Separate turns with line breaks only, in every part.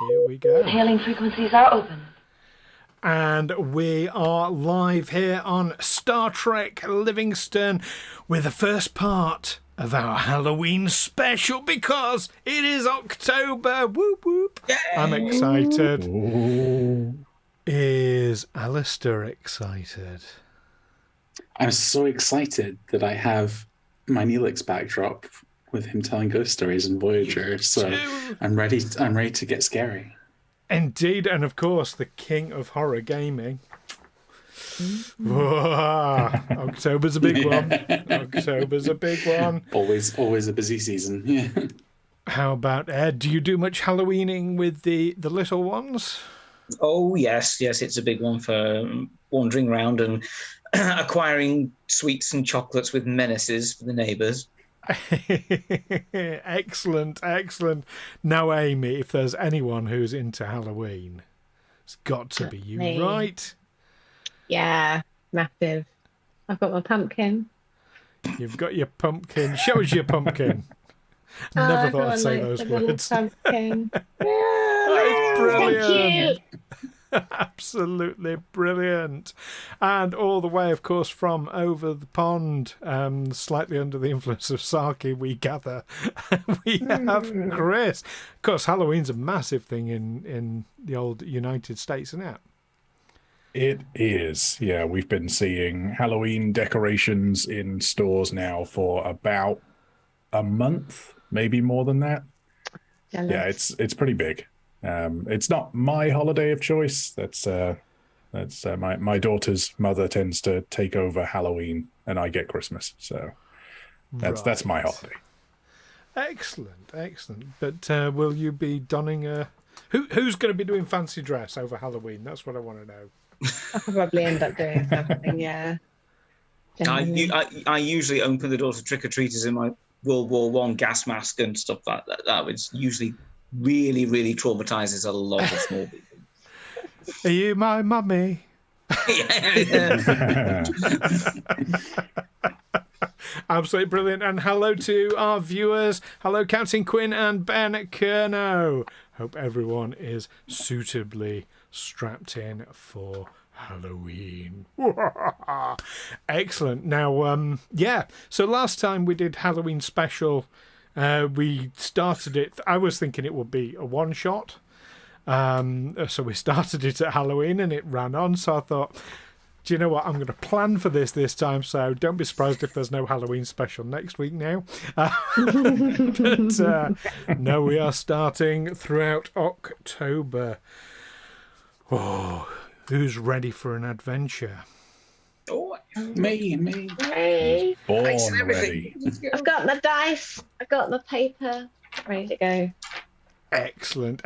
Here we go.
Hailing frequencies are open.
And we are live here on Star Trek Livingstone with the first part of our Halloween special because it is October. Whoop whoop. Yay. I'm excited. Ooh. Is Alastair excited?
I'm so excited that I have my Neelix backdrop with him telling ghost stories in Voyager. So I'm ready to get scary.
Indeed, and of course, the king of horror gaming. Whoa, October's a big one. October's a big one.
Always a busy season. Yeah.
How about Ed? Do you do much Halloweening with the little ones?
Oh, yes, it's a big one for wandering around and acquiring sweets and chocolates with menaces for the neighbours.
Excellent. Now, Amy, if there's anyone who's into Halloween, it's got to be you, right?
Yeah, massive. I've got my pumpkin.
You've got your pumpkin. Show us your pumpkin. Never thought I'd say those words.
Pumpkin.
It's brilliant.
So cute.
Absolutely brilliant. And all the way, of course, from over the pond, slightly under the influence of Saki, we gather, we have Chris. Of course, Halloween's a massive thing in the old United States, isn't it?
It is. Yeah, we've been seeing Halloween decorations in stores now for about a month, maybe more than that.
Jealous.
Yeah, it's pretty big. It's not my holiday of choice. That's my daughter's mother tends to take over Halloween, and I get Christmas. So that's my holiday.
Excellent. But will you be donning a? Who's going to be doing fancy dress over Halloween? That's what I want to know.
I'll probably end up doing something. Yeah.
I usually open the door to trick-or-treaters in my World War I gas mask and stuff like that. That was usually really, really traumatizes a lot of small people.
Are you my mummy?
Yeah.
Absolutely brilliant. And hello to our viewers. Hello, Captain Quinn and Ben Kerno. Hope everyone is suitably strapped in for Halloween. Excellent. Now, so last time we did Halloween special, we started it. I was thinking it would be a one shot. So we started it at Halloween and it ran on. So I thought, do you know what? I'm going to plan for this time. So don't be surprised if there's no Halloween special next week now. But no, we are starting throughout October. Oh, who's ready for an adventure?
Oh, me.
Born ready.
I've got my dice. I've got my paper. Ready to go.
Excellent.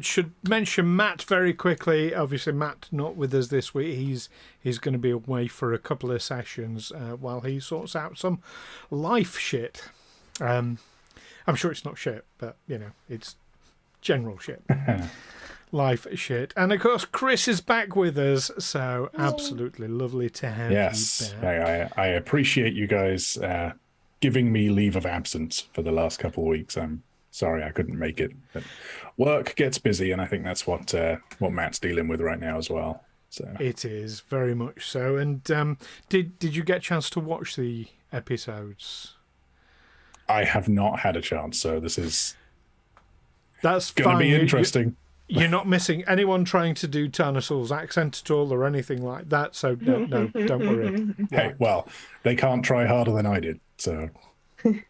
Should mention Matt very quickly. Obviously, Matt not with us this week. He's going to be away for a couple of sessions while he sorts out some life shit. I'm sure it's not shit, but it's general shit. Life shit. And of course, Chris is back with us, so absolutely lovely to have you back.
I appreciate you guys giving me leave of absence for the last couple of weeks. I'm sorry I couldn't make it, but work gets busy, and I think that's what Matt's dealing with right now as well. So
it is very much so. And did you get a chance to watch the episodes?
I have not had a chance, so that's
fine.
going to be interesting.
You're not missing anyone trying to do Tarnasol's accent at all or anything like that, so no, don't worry.
Hey, well, they can't try harder than I did, so...
You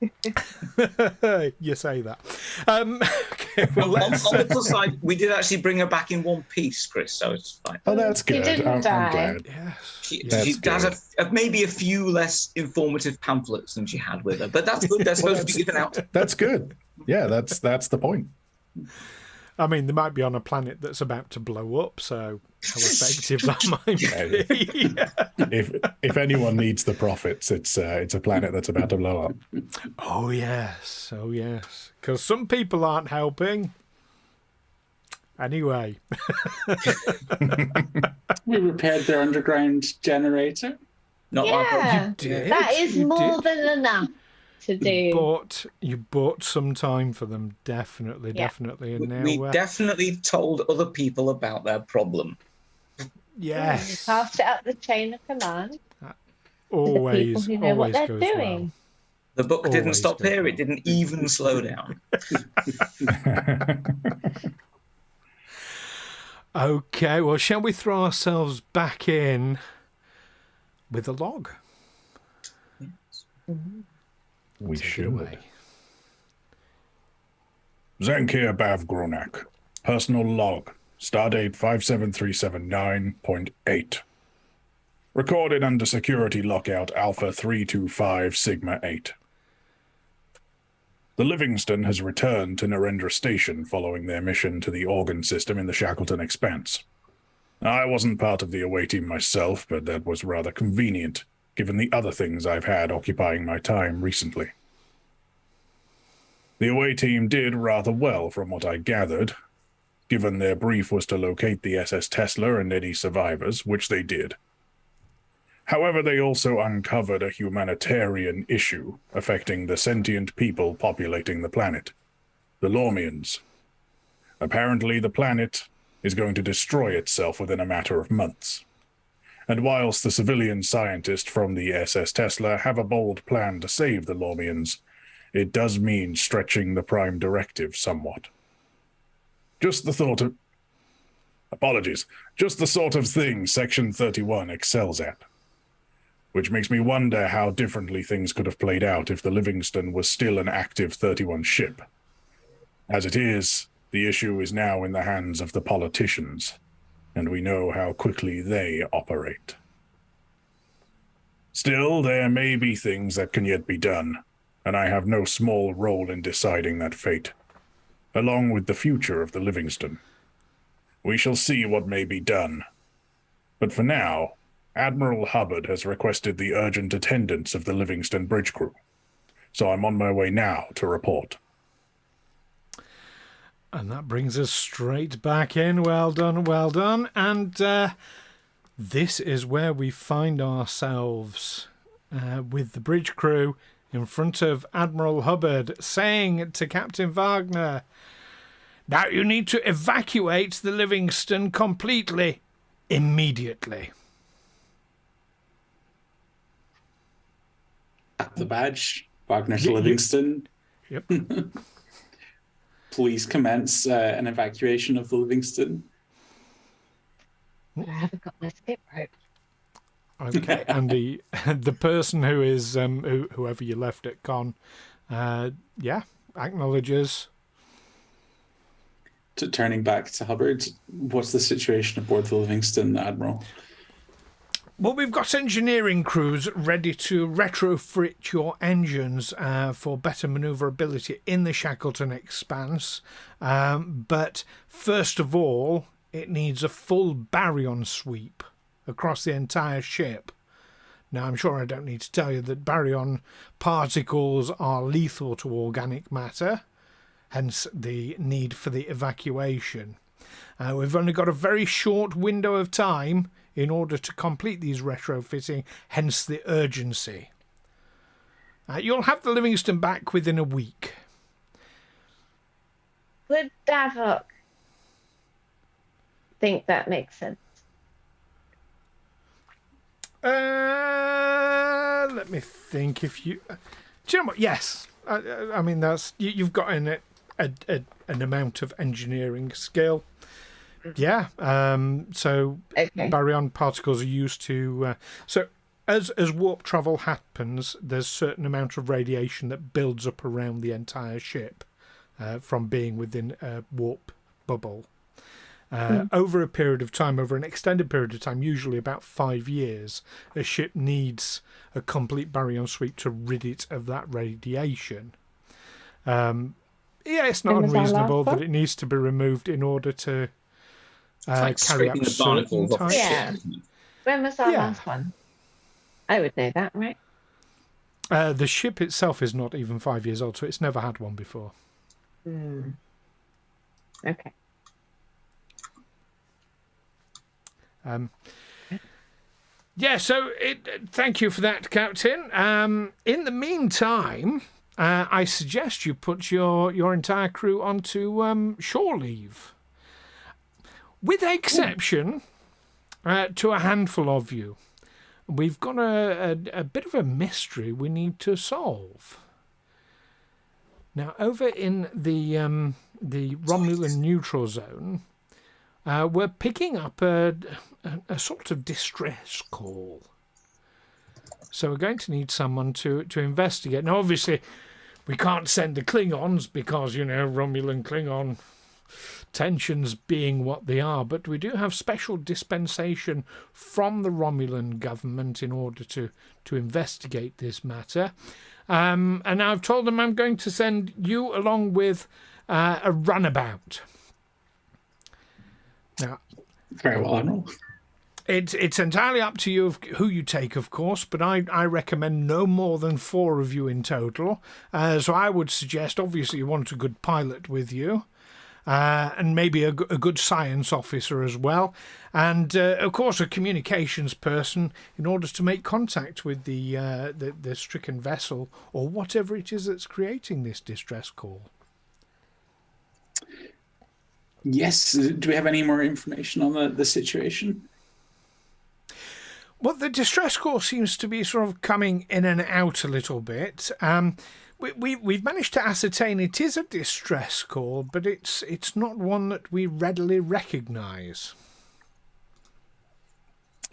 say that. Okay, well,
on the plus side, we did actually bring her back in one piece, Chris, so it's fine.
Oh, that's good. I'm glad.
Yes.
She has maybe a few less informative pamphlets than she had with her, but that's good. They're supposed to be given out.
That's good. Yeah, that's the point.
I mean, they might be on a planet that's about to blow up, so how effective that might be.
If anyone needs the profits, it's a planet that's about to blow up.
Oh yes, because some people aren't helping. Anyway,
we repaired their underground generator.
Not like
Yeah,
you did.
that is more than enough. to do.
You bought some time for them, definitely,
Yeah.
definitely. And now,
We definitely told other people about their problem.
yes,
You passed it up the chain of command to the
always,
people who know what
always
they're
goes
doing.
The book didn't
Always
stop
goes
here.
well.
It didn't even slow down.
Okay, well, shall we throw ourselves back in with a log?
We
Take it
should.
away.
Zankir Bav Gronnahk. Personal log. Stardate 57379.8. Recorded under security lockout Alpha 325 Sigma 8. The Livingstone has returned to Narendra Station following their mission to the organ system in the Shackleton Expanse. I wasn't part of the away team myself, but that was rather convenient, given the other things I've had occupying my time recently. The away team did rather well from what I gathered, given their brief was to locate the SS Tesla and any survivors, which they did. However, they also uncovered a humanitarian issue affecting the sentient people populating the planet, the Lormians. Apparently, the planet is going to destroy itself within a matter of months. And whilst the civilian scientists from the SS Tesla have a bold plan to save the Lormians, it does mean stretching the Prime Directive somewhat. Just the sort of thing Section 31 excels at. Which makes me wonder how differently things could have played out if the Livingstone was still an active 31 ship. As it is, the issue is now in the hands of the politicians, and we know how quickly they operate. Still, there may be things that can yet be done, and I have no small role in deciding that fate, along with the future of the Livingstone. We shall see what may be done. But for now, Admiral Hubbard has requested the urgent attendance of the Livingstone bridge crew, so I'm on my way now to report.
And that brings us straight back in. Well done, well done. And this is where we find ourselves with the bridge crew in front of Admiral Hubbard saying to Captain Wagner, "Now you need to evacuate the Livingstone completely, immediately."
The badge, Wagner to Livingstone.
Yep.
Please commence an evacuation of the Livingstone.
I haven't got my skip rope.
Okay, and the person who is whoever you left at con, acknowledges.
Turning back to Hubbard, what's the situation aboard the Livingstone, Admiral?
Well, we've got engineering crews ready to retrofit your engines for better manoeuvrability in the Shackleton Expanse. But first of all, it needs a full baryon sweep across the entire ship. Now, I'm sure I don't need to tell you that baryon particles are lethal to organic matter, hence the need for the evacuation. We've only got a very short window of time in order to complete these retrofitting, hence the urgency. You'll have the Livingstone back within a week.
Would Davok think that makes sense?
Let me think. If you, do you know what? Yes. I mean, that's you've got an amount of engineering skill. Yeah. So
Okay.
baryon particles are used to. So as warp travel happens, there's a certain amount of radiation that builds up around the entire ship from being within a warp bubble. Over a period of time, over an extended period of time, usually about 5 years, a ship needs a complete baryon sweep to rid it of that radiation. It's not
When was our
unreasonable
last
that
one?
it needs to be removed in order to
like
carry out
scraping the
certain
barnacles off a
types.
ship,
Yeah.
isn't it?
When was our
Yeah.
last one? I would know that, right?
The ship itself is not even 5 years old, so it's never had one before.
Okay.
Yeah, so thank you for that, Captain. In the meantime, I suggest you put your entire crew onto shore leave. With exception to a handful of you. We've got a bit of a mystery we need to solve. Now, over in the Romulan neutral zone, we're picking up a sort of distress call. So we're going to need someone to investigate. Now, obviously, we can't send the Klingons because, Romulan Klingon tensions being what they are, but we do have special dispensation from the Romulan government in order to investigate this matter. And I've told them I'm going to send you along with a runabout. Now,
very well, Admiral.
It's entirely up to you of who you take, of course, but I recommend no more than 4 of you in total. So I would suggest, obviously, you want a good pilot with you, and maybe a good science officer as well, and of course a communications person in order to make contact with the stricken vessel or whatever it is that's creating this distress call.
Yes. Do we have any more information on the situation?
Well, the distress call seems to be sort of coming in and out a little bit. We've managed to ascertain it is a distress call, but it's not one that we readily recognise.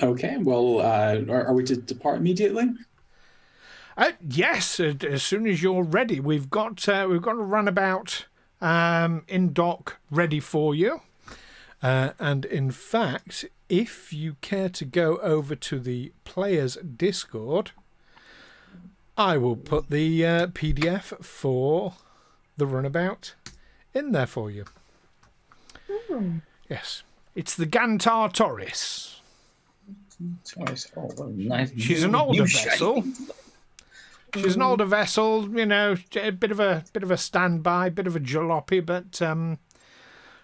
Okay. Well, are we to depart immediately?
Yes, as soon as you're ready. We've got a runabout in dock ready for you. And in fact, if you care to go over to the players' Discord, I will put the PDF for the runabout in there for you. Yes, it's the Gantar Taurus.
Nice.
She's an older vessel. She's an older vessel, a bit of a standby, bit of a jalopy, but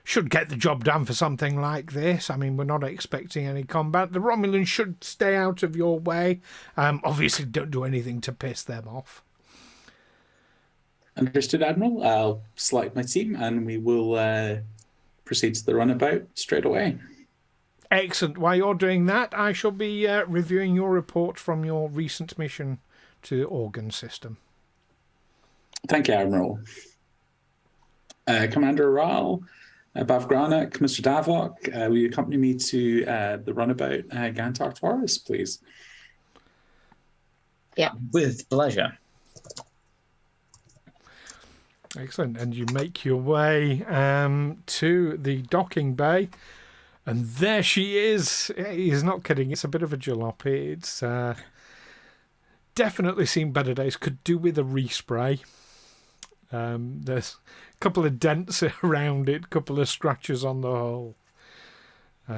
should get the job done for something like this. I mean, we're not expecting any combat. The Romulans should stay out of your way. Obviously, don't do anything to piss them off.
Understood, Admiral. I'll select my team and we will proceed to the runabout straight away.
Excellent. While you're doing that, I shall be reviewing your report from your recent mission to the organ system.
Thank you, Admiral. Commander Wraal, above Gronnahk, Mr. Davok, will you accompany me to the runabout Gantar Taurus, please?
Yeah.
With pleasure.
Excellent. And you make your way to the docking bay. And there she is. He's not kidding. It's a bit of a jalopy. It's definitely seen better days. Could do with a respray. There's a couple of dents around it, a couple of scratches on the hull.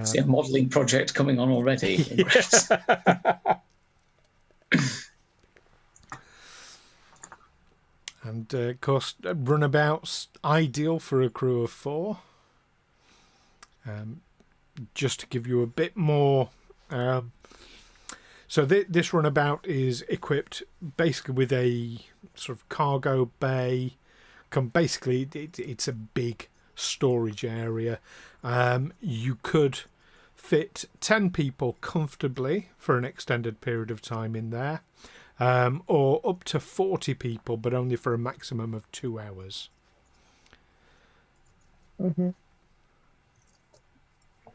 See a modelling project coming on already.
And, of course, runabouts ideal for a crew of 4. Just to give you a bit more... So this runabout is equipped basically with a sort of cargo bay. Basically, it's a big storage area. You could fit 10 people comfortably for an extended period of time in there, or up to 40 people, but only for a maximum of 2 hours.
Mm-hmm.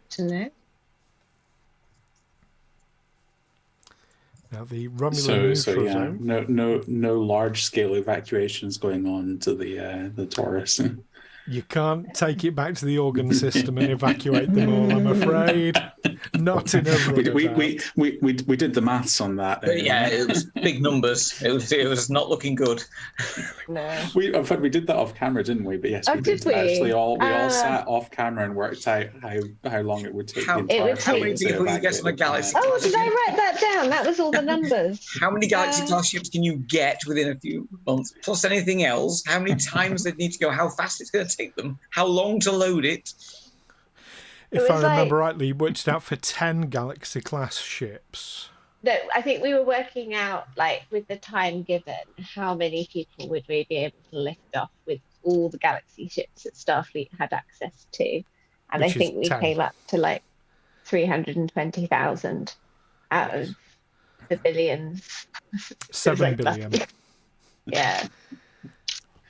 To know.
Now the Romulan
zone. No large scale evacuations going on to the Taurus.
You can't take it back to the organ system and evacuate them all, I'm afraid. Not in a runabout.
We did the maths on that.
But yeah, it was big numbers. It was not looking good.
No.
In fact, we did that off camera, didn't we? But yes, we did. Actually, we all sat off camera and worked out how long it would take.
How many people you get on a galaxy?
Oh, did I write that down? That was all the numbers.
How many galaxy class ships can you get within a few months? Plus anything else? How many times they need to go? How fast it's going to take them? How long to load it?
If I
was
remember rightly, you worked it out for 10 Galaxy-class ships.
No, I think we were working out, like, with the time given, how many people would we be able to lift off with all the Galaxy ships that Starfleet had access to. And
Which
I think
is
we
10.
came up to, like, 320,000 out of the billions.
7 billion.
Yeah.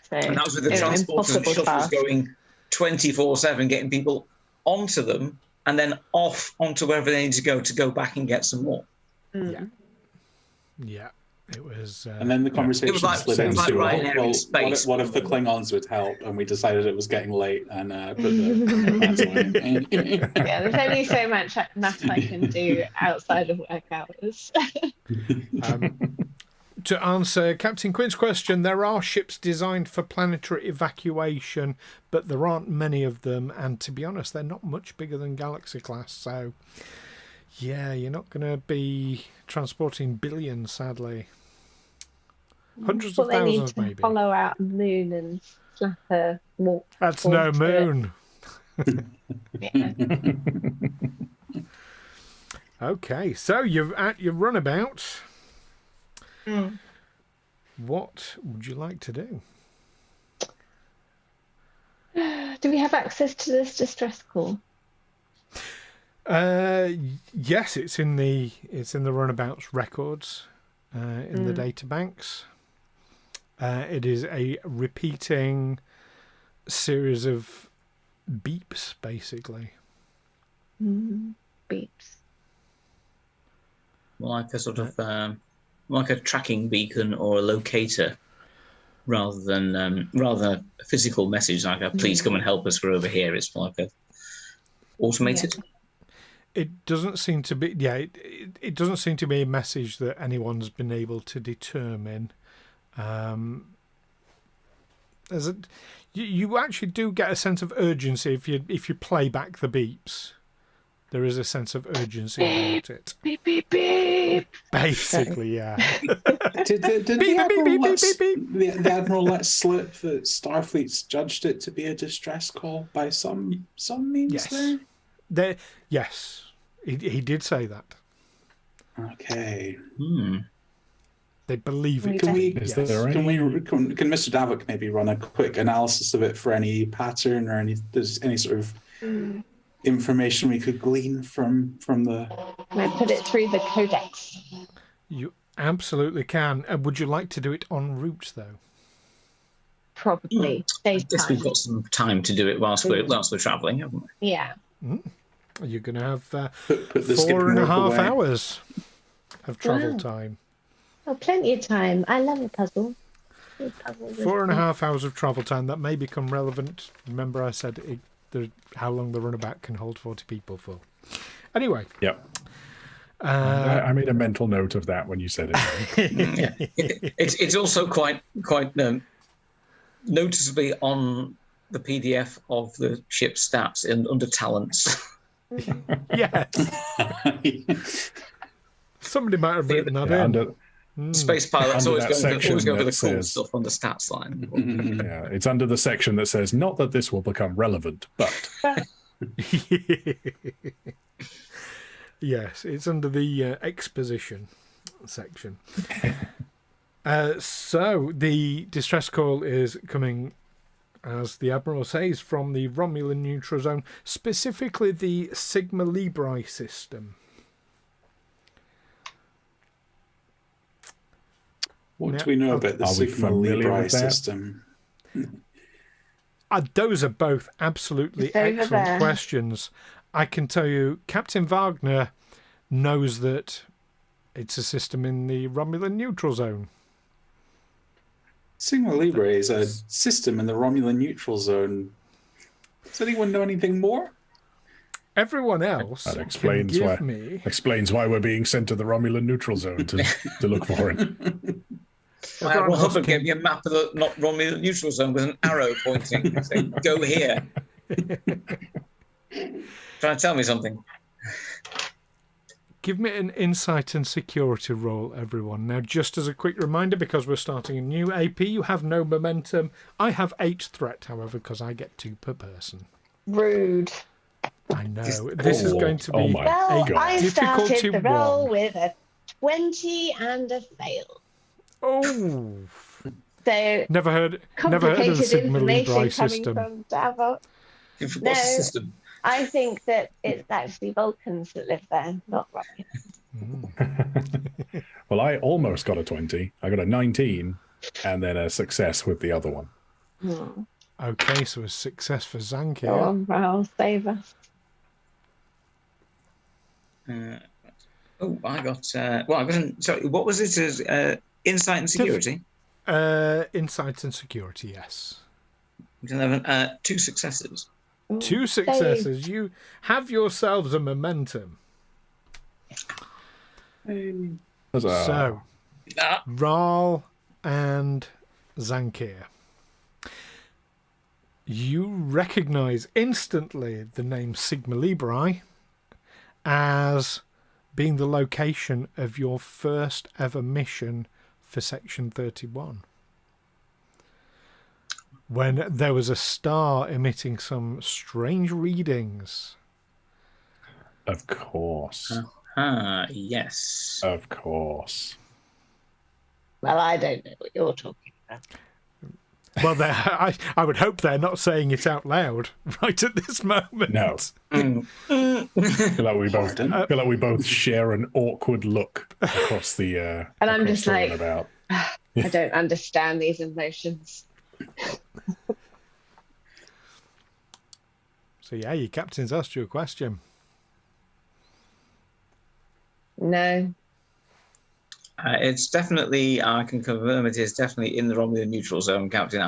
So,
And that was with the
they were
transporters and
impossible
shuttles
fast.
going 24/7, getting people onto them and then off onto wherever they need to go back and get some more.
Yeah, it was.
And then the conversation
It was like-
slid
it was like
into,
Ryanair in space.
what if the Klingons would help? And we decided it was getting late and put the that's away.
Yeah, there's only so much math I can do outside of work hours.
To answer Captain Quinn's question, there are ships designed for planetary evacuation, but there aren't many of them. And to be honest, they're not much bigger than Galaxy class. So, yeah, you're not going to be transporting billions, sadly. Hundreds of
Well, they need
thousands,
to
maybe.
follow out the moon and slap a warp.
That's no
onto it.
moon.
Yeah.
Okay, so you're at your runabout. What would you like to do?
Do we have access to this distress call?
Yes, it's in the runabouts records in the data banks. It is a repeating series of beeps, basically.
Beeps.
Like a sort of like a tracking beacon or a locator, rather than a physical message like a "please come and help us, we're over here." It's like a automated.
Yeah.
It doesn't seem to be. Yeah, it doesn't seem to be a message that anyone's been able to determine. You actually do get a sense of urgency if you play back the beeps. There is a sense of urgency about it.
Beep, beep, beep.
Basically, yeah.
Did the Admiral let slip that Starfleet's judged it to be a distress call by some means
Yes.
there?
Yes, he did say that.
Okay.
They believe it.
Can we?
Is
Yes.
there
Can
any?
Can Mr. Davok maybe run a quick analysis of it for any pattern or there's any sort of information we could glean from the?
I put it through the codex.
You absolutely can. Would you like to do it en route, though?
Probably.
I
Saves
guess
time.
we've got some time to do it whilst we're travelling, haven't we?
Yeah.
You're going to have
Put the skipping
4.5
rope away.
hours of travel
Wow.
time.
Oh, plenty of time. I love a puzzle. Good puzzles.
4.5 hours of travel time that may become relevant. Remember, I said how long the runabout can hold 40 people for. Anyway,
Yep. I made a mental note of that when you said it.
It's also quite noticeably on the PDF of the ship's stats under talents.
yes. Somebody might have written that
Yeah,
in.
Space pilots
Under
always
that
go for
section
the
that
cool
says-
stuff on the stats line.
Yeah, it's under the section that says, not that this will become relevant, but
Yes, it's under the exposition section. So the distress call is coming, as the Admiral says, from the Romulan neutral zone, specifically the Sigma Libri system.
What do we know about the
Are we
Sigma
familiar
Libri
with that?
system?
Those are both absolutely
It's over
excellent
there.
questions. I can tell you, Captain Wagner knows that it's a system in the Romulan neutral zone.
Sigma Libri is a system in the Romulan neutral zone. Does anyone know anything more?
Everyone else
that
can
explains
give
why.
me.
Explains why we're being sent to the Romulan neutral zone to look for it.
Admiral Hubbard gave me a map of the not Romulan neutral zone with an arrow pointing, saying, "Go here." Trying to tell me something.
Give me an insight and security roll, everyone. Now, just as a quick reminder, because we're starting a new AP, you have no momentum. I have 8 threat, however, because I get 2 per person.
Rude.
I know. This is going to be
my
Well,
God.
I
difficulty
started the roll
one.
with a 20 and a fail.
Oh,
So
never heard of the
complicated
Sigma
information
Libri
coming
system.
from Davok.
What's
No.
the system?
I think that it's actually Vulcans that live there, not Romulans.
Well, I almost got a 20. I got a 19 and then a success with the other one.
Hmm.
Okay, so a success for
Go
Zankir.
on, Wraal, save us.
I got. I got. Sorry, what was it? As insight and security.
Insight and security, yes.
2 successes.
2 successes. You have yourselves a momentum.
Huzzah.
So, Wraal and Zankir. You recognize instantly the name Sigma Libri as being the location of your first ever mission for Section 31. When there was a star emitting some strange readings.
Of course.
Yes.
Of course.
Well, I don't know what you're talking about.
Well, I would hope they're not saying it out loud right at this moment.
No. I feel like we both share an awkward look across the.
And I'm
across
just
the
like,
runabout.
I don't understand these emotions.
So yeah, your captain's asked you a question.
No.
It's definitely. I can confirm it is definitely in the Romulan neutral zone, Captain.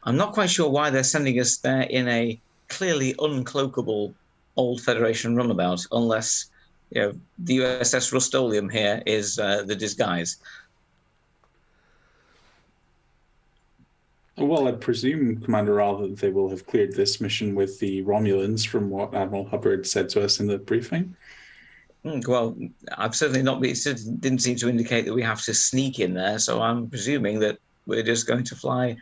I'm not quite sure why they're sending us there in a clearly uncloakable old Federation runabout, unless the USS Rustolium here is the disguise.
Well, I presume, Commander Wraal, that they will have cleared this mission with the Romulans, from what Admiral Hubbard said to us in the briefing.
Well, I've certainly not been. It didn't seem to indicate that we have to sneak in there, so I'm presuming that we're just going to fly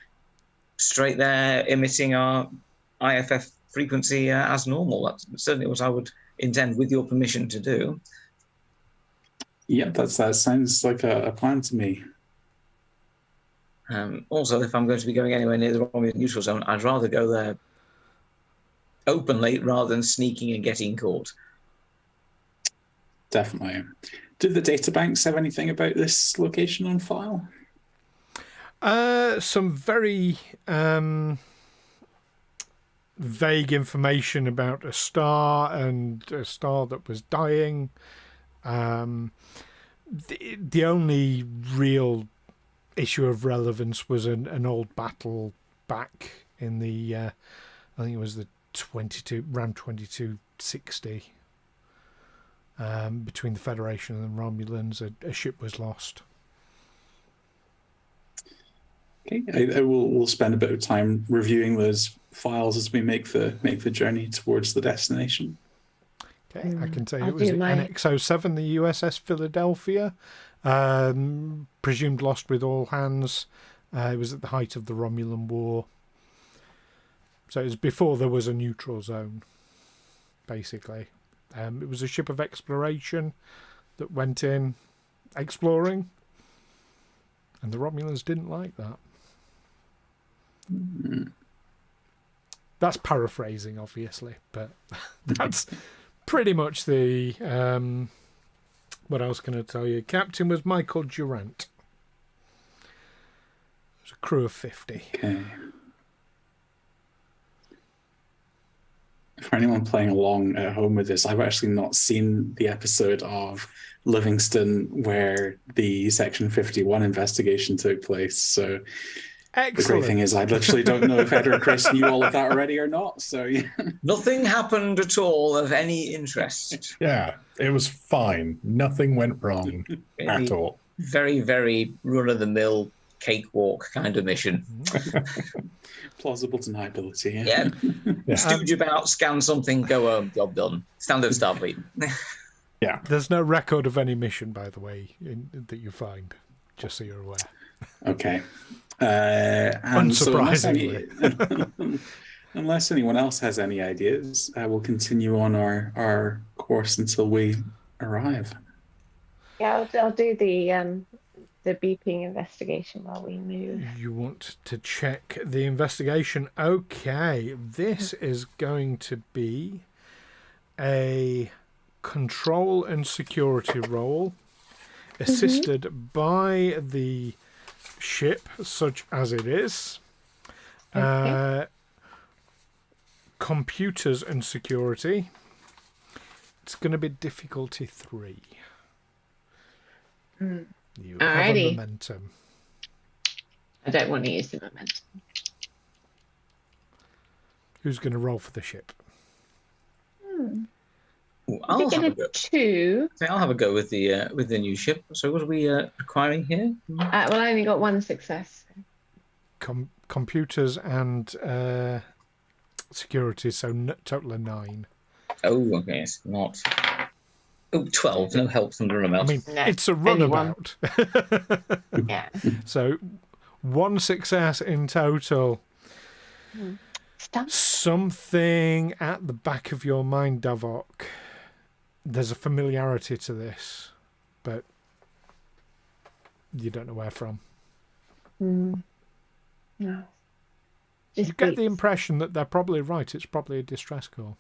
straight there, emitting our IFF frequency as normal. That's certainly what I would intend, with your permission, to do.
Yeah, that sounds like a plan to me.
Also, if I'm going to be going anywhere near the Romulan neutral zone, I'd rather go there openly rather than sneaking and getting caught.
Definitely. Did the databanks have anything about this location on file?
Some very vague information about a star and a star that was dying. The only real issue of relevance was an old battle back in the I think it was the around 2260, between the Federation and the Romulans. A ship was lost.
Okay, we'll spend a bit of time reviewing those files as we make the journey towards the destination.
Okay, I can tell you
I'll
it was
do my-
NX-07, the USS Philadelphia, presumed lost with all hands. It was at the height of the Romulan War. So it was before there was a neutral zone, basically. It was a ship of exploration that went in exploring, and the Romulans didn't like that. That's paraphrasing, obviously, but that's pretty much the... what else can I tell you? Captain was Michael Durant. It was a crew of 50.
Okay. For anyone playing along at home with this, I've actually not seen the episode of Livingstone where the Section 51 investigation took place. So
Excellent.
the great thing is I literally don't know if Ed or Chris knew all of that already or not. So yeah.
Nothing happened at all of any interest.
Yeah, it was fine. Nothing went wrong at all.
Very, very run-of-the-mill cakewalk kind of mission.
Plausible deniability.
Yeah. Stooge about, scan something, go home, job done. Stand up, start bleeding.
Yeah.
There's no record of any mission, by the way, that you find, just so you're aware.
Okay. And so
Unsurprisingly.
Unless anyone else has any ideas, we'll continue on our course until we arrive.
Yeah, I'll do the beeping investigation while we move.
You want to check the investigation? Okay, this is going to be a control and security role, assisted by the ship, such as it is.
Okay.
Computers and security. It's going to be difficulty 3. You have a
Alrighty.
momentum.
I don't want to use the momentum.
Who's going to roll for the ship?
Ooh,
I
I'll
think
have a
it
go.
is 2.
I'll have a go with the new ship. So what are we requiring here?
Well, I only got 1 success.
Computers and security, so total of 9.
Oh, okay, it's not. Oh, 12. No help from the remote.
I mean,
No,
it's a
only one.
runabout.
Yeah.
So 1 success in total.
Stump.
Something at the back of your mind, Davok. There's a familiarity to this, but you don't know where from.
No.
You
Just
get the
beeps.
impression that they're probably right. It's probably a distress call.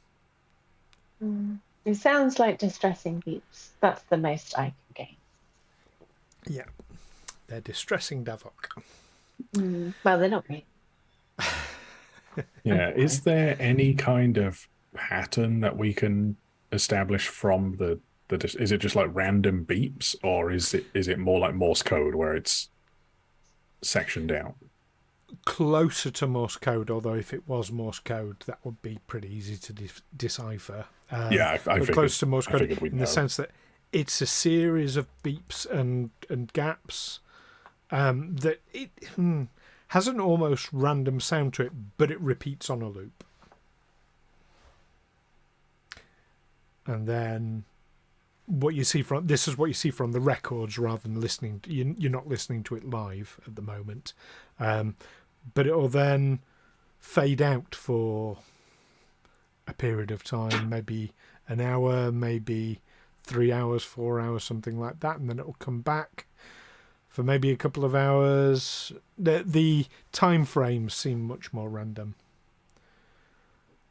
It sounds like distressing beeps. That's the most I can
Yeah. They're distressing Davok.
gain. Well, they're not great.
Yeah. Is there any kind of pattern that we can establish from the is it just like random beeps, or is it more like Morse code where it's sectioned out?
Closer to Morse code, although if it was Morse code, that would be pretty easy to decipher.
Yeah, I
but
figured,
close to Morse
I
code
figured we'd
in
know.
the sense that it's a series of beeps and gaps that it has an almost random sound to it, but it repeats on a loop. And then what you see from this is what you see from the records rather than listening. You're not listening to it live at the moment, but it will then fade out for a period of time, maybe an hour, maybe 3 hours, 4 hours, something like that, and then it will come back for maybe a couple of hours. The time frames seem much more random.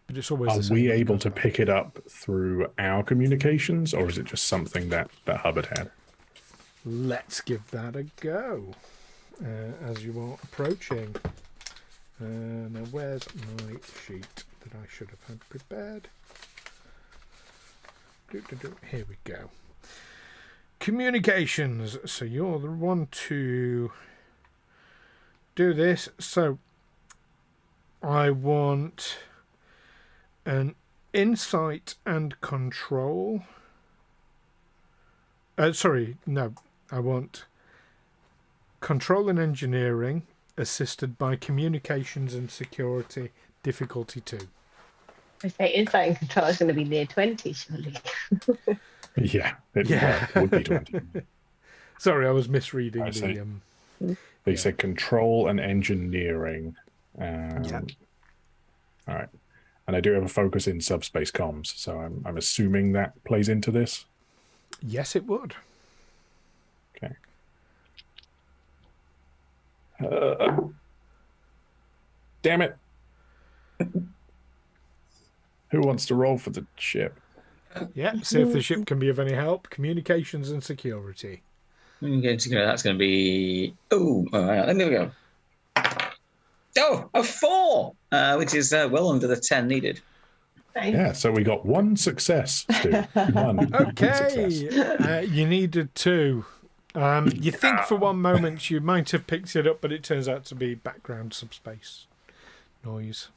But it's always the
Are
same
we
as it
able
goes
to
by.
pick it up through our communications, or is it just something that Hubbard had?
Let's give that a go as you are approaching. Now, where's my sheet that I should have had prepared? Here we go. Communications. So you're the one to do this. So I want an insight and control. Sorry, no. I want control and engineering assisted by communications and security, difficulty 2.
I say insight and control is going to be near 20, surely.
Yeah,
Yeah.
Well, it would be 20.
Sorry, I was misreading
I see.
the.
They said control and engineering.
Yeah.
All right. And I do have a focus in subspace comms, so I'm assuming that plays into this.
Yes, it would.
Okay. Damn it. Who wants to roll for the ship?
Yeah, see if the ship can be of any help. Communications and security.
That's going to be. Oh, all right, let me go. Oh, a 4, which is well under the 10 needed.
Yeah, so we got 1 success, Stu. 1
Okay,
success.
you needed 2. You think for one moment you might have picked it up, but it turns out to be background subspace noise.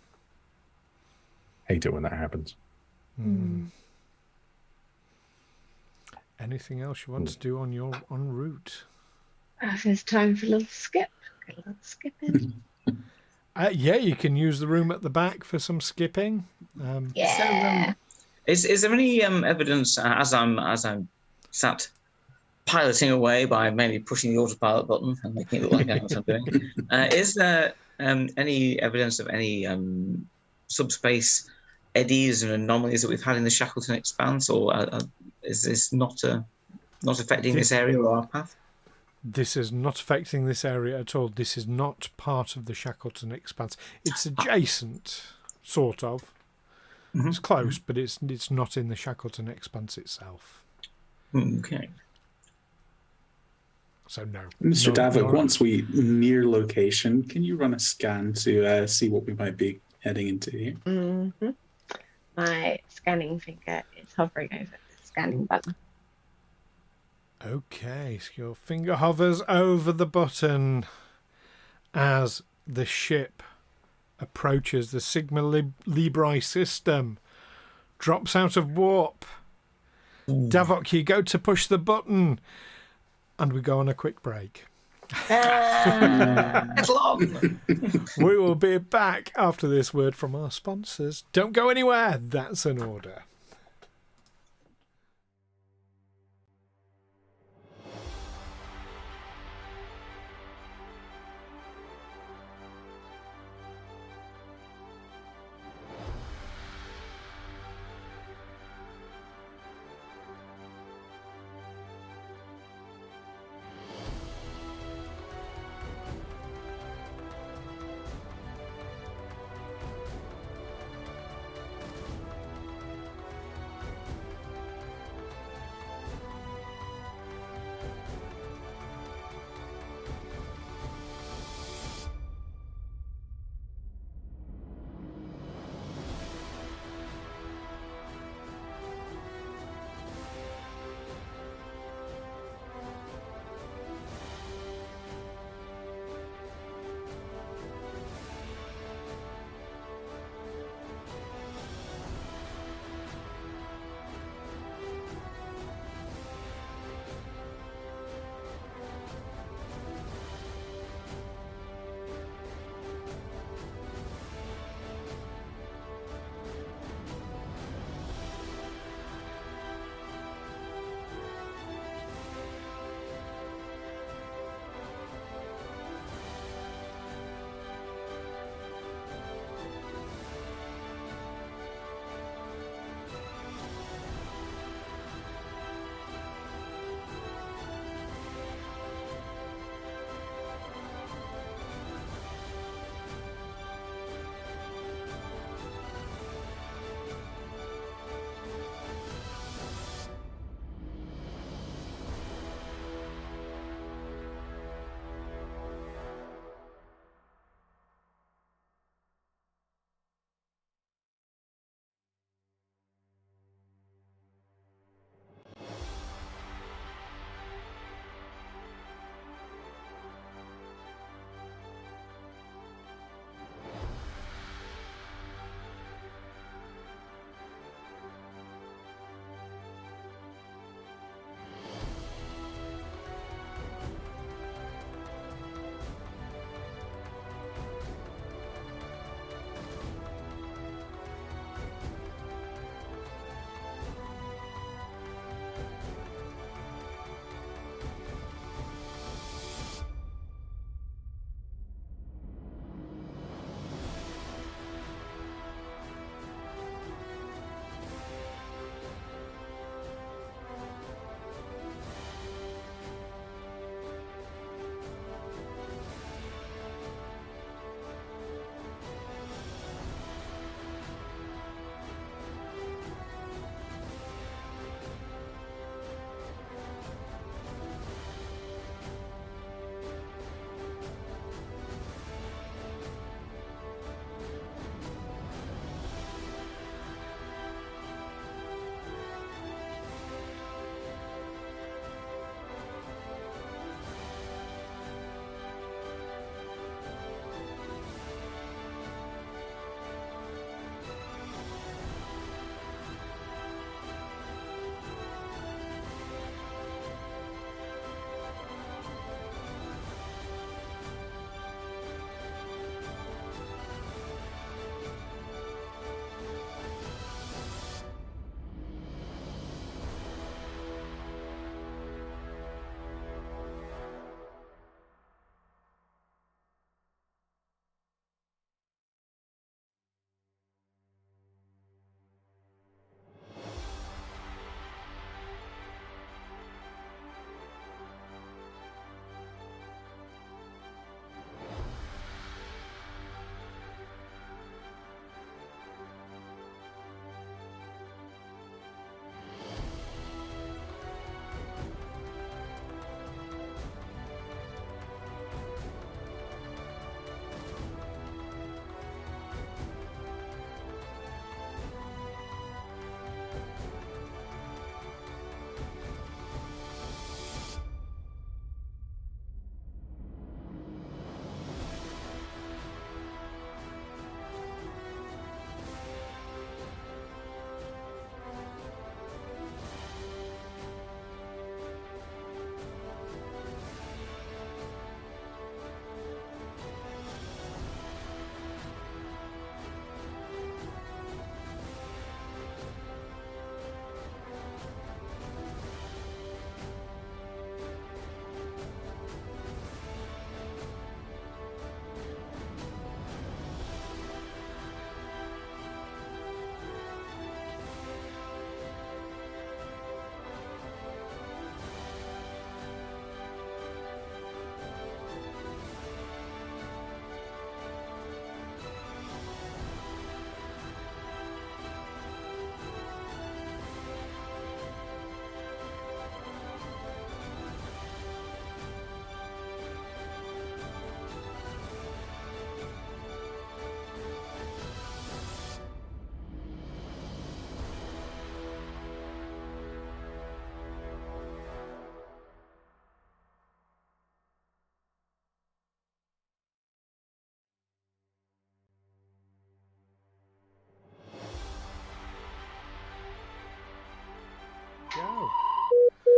Hate it when that happens.
Anything else you want to do on your en route?
It's time for a little skip. Get a little skip in.
Yeah, you can use the room at the back for some skipping.
Yeah.
Is there any evidence as I'm sat piloting away by mainly pushing the autopilot button and making it look like that's what I'm doing? Is there any evidence of any subspace eddies and anomalies that we've had in the Shackleton Expanse, or is this not affecting this area or our path?
This is not affecting this area at all. This is not part of the Shackleton Expanse. It's adjacent, sort of.
Mm-hmm.
It's close, but it's not in the Shackleton Expanse itself.
Okay.
So no.
Mr.
No,
Davok,
no.
once we near location, can you run a scan to see what we might be heading into here?
Mm-hmm. My scanning finger is hovering over the scanning button.
Okay, so your finger hovers over the button as the ship approaches the Sigma Libri system, drops out of warp. Davok, you go to push the button, and we go on a quick break.
It's long.
We will be back after this word from our sponsors. Don't go anywhere. That's an order.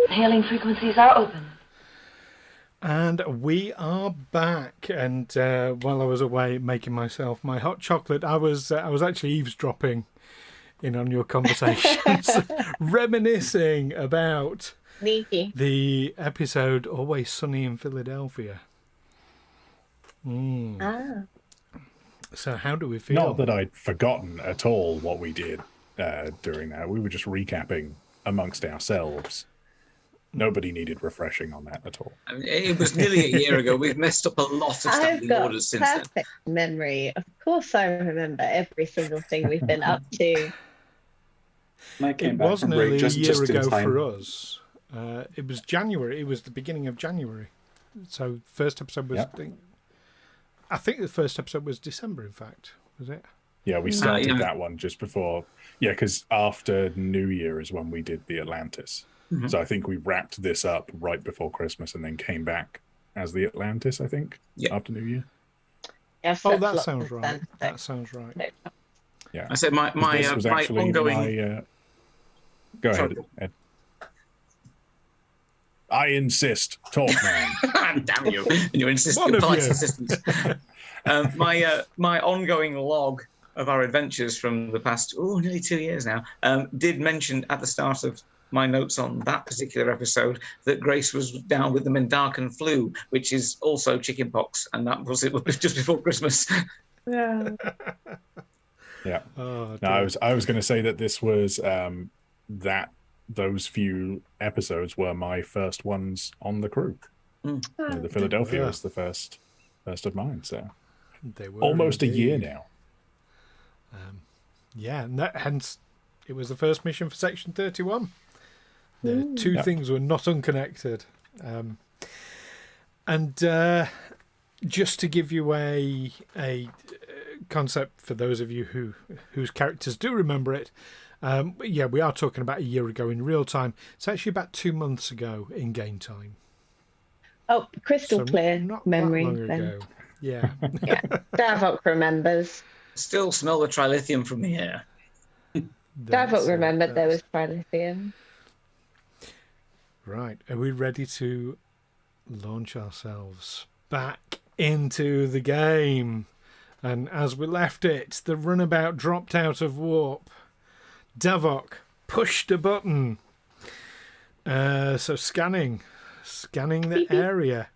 Hailing frequencies are open.
And we are back. And while I was away making myself my hot chocolate, I was actually eavesdropping in on your conversations, reminiscing about
Sneaky.
the episode Always Sunny in Philadelphia.
Ah.
So how do we feel?
Not that I'd forgotten at all what we did during that. We were just recapping amongst ourselves. Nobody needed refreshing on that at all.
I mean, it was nearly a year ago. We've messed up a lot of
I've
standing
got
orders since then.
perfect memory. Of course, I remember every single thing we've been up to.
I came
It
back
was
from
nearly
break
a
just
year
in
ago
time.
for us. It was January. It was the beginning of January. So first episode was...
Yep.
I think the first episode was December, in fact. Was it?
Yeah, we started
yeah.
that one just before. Yeah, because after New Year is when we did the Atlantis.
Mhm.
So I think we wrapped this up right before Christmas and then came back as the Atlantis, I think,
Yeah.
after New Year.
Yes,
Oh,
that's
that
lots
sounds
of
right.
sense.
That sounds right.
No.
Yeah.
I said my
This was actually
ongoing.
Go
Sorry.
ahead, Ed. I insist. Talk, man.
Damn you! And your
One
insistent
of
polite
you.
assistant. My ongoing log of our adventures from the past nearly 2 years now did mention at the start of my notes on that particular episode that Grace was down with the Mendarkan flu, which is also chickenpox, and that was it was just before Christmas.
Yeah.
Yeah.
Oh,
No, I
dear.
was going to say that this was those few episodes were my first ones on the crew.
Oh,
The Philadelphia
were.
was the first of mine, so
They were
almost a year
indeed.
now.
Yeah, and hence it was the first mission for Section 31. The two
Yep.
things were not unconnected. And just to give you a concept for those of you whose characters do remember it, yeah, we are talking about a year ago in real time. It's actually about 2 months ago in game time.
Oh, crystal
So
clear
not
memory
that long
then.
ago. Yeah.
Yeah. Davok remembers.
Still smell the trilithium from here.
Davok remembered there was
that's-
trilithium.
Right, are we ready to launch ourselves back into the game? And as we left it, the runabout dropped out of warp. Davok pushed a button. So scanning the area.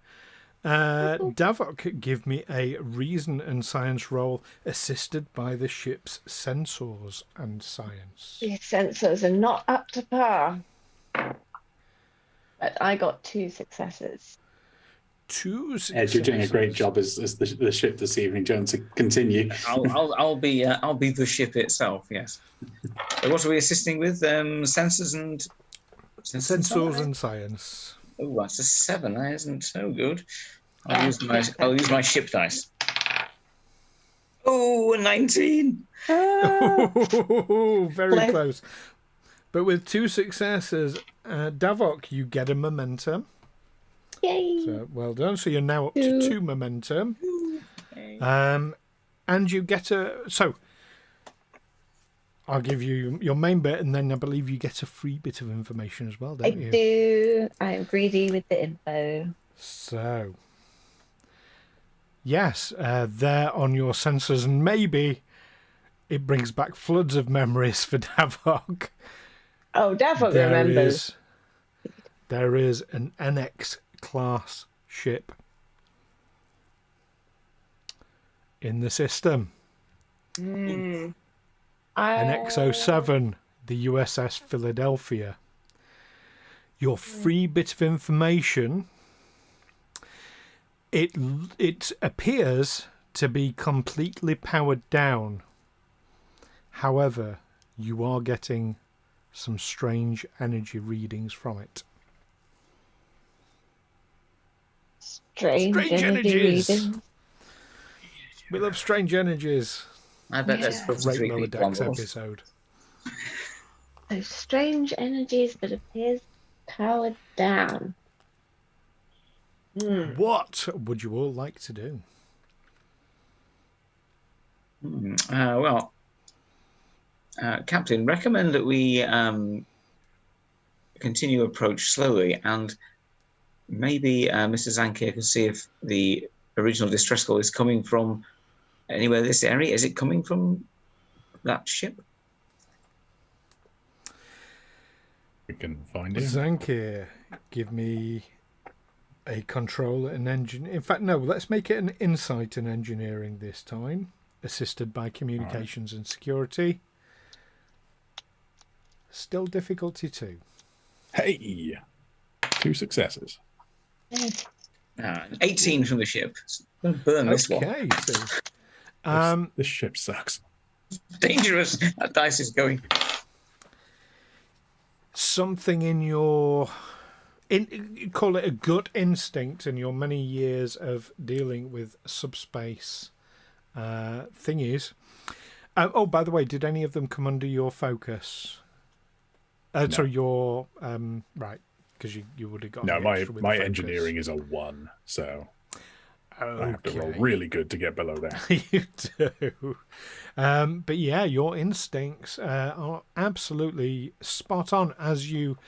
Davok, give me a reason and science roll assisted by the ship's sensors and science.
These sensors are not up to par. But I got 2 successes.
2 successes.
Ed, you're doing a great job as the ship this evening, John. To continue.
I'll be the ship itself. Yes. What are we assisting with? Sensors and
Sensors and science.
Oh, that's a 7. That isn't so good. I'll use my ship dice. Oh, a 19.
Very
Close.
close. But with 2 successes, Davok, you get a momentum.
Yay!
So well done. So you're now up to 2 momentum. And you get so I'll give you your main bit, and then I believe you get a free bit of information as well,
I
don't you?
do. I'm greedy with the info.
So, yes, there on your sensors, and maybe it brings back floods of memories for Davok.
Oh, Davok remembers.
There is an NX class ship in the system.
Mm.
An X07, the USS Philadelphia. Your free bit of information, it appears to be completely powered down. However, you are getting some strange energy readings from it.
Strange energy
energies.
readings.
We love strange energies.
I bet there's
Yeah.
probably
Great
3
Lower
people on
Decks
board.
episode.
Those strange energies, but appears powered down.
What would you all like to do?
Captain, recommend that we continue approach slowly, and maybe Mr. Zankir can see if the original distress call is coming from anywhere in this area. Is it coming from that ship?
We can find him.
Zankir, give me a control and engine. In fact, no, let's make it an insight and engineering this time, assisted by communications and security. Still difficulty 2.
Hey! 2 successes.
18 from the ship. Don't burn this one.
Okay, so
This ship sucks.
Dangerous. That dice is going.
something in your call it a gut instinct in your many years of dealing with subspace thingies. Oh, by the way, did any of them come under your focus?
No.
Sorry, your right, because you would have got
No,
the extra with
my
the focus.
engineering is a 1, so
Okay.
I have to roll really good to get below that.
You do. But yeah, your instincts are absolutely spot on as you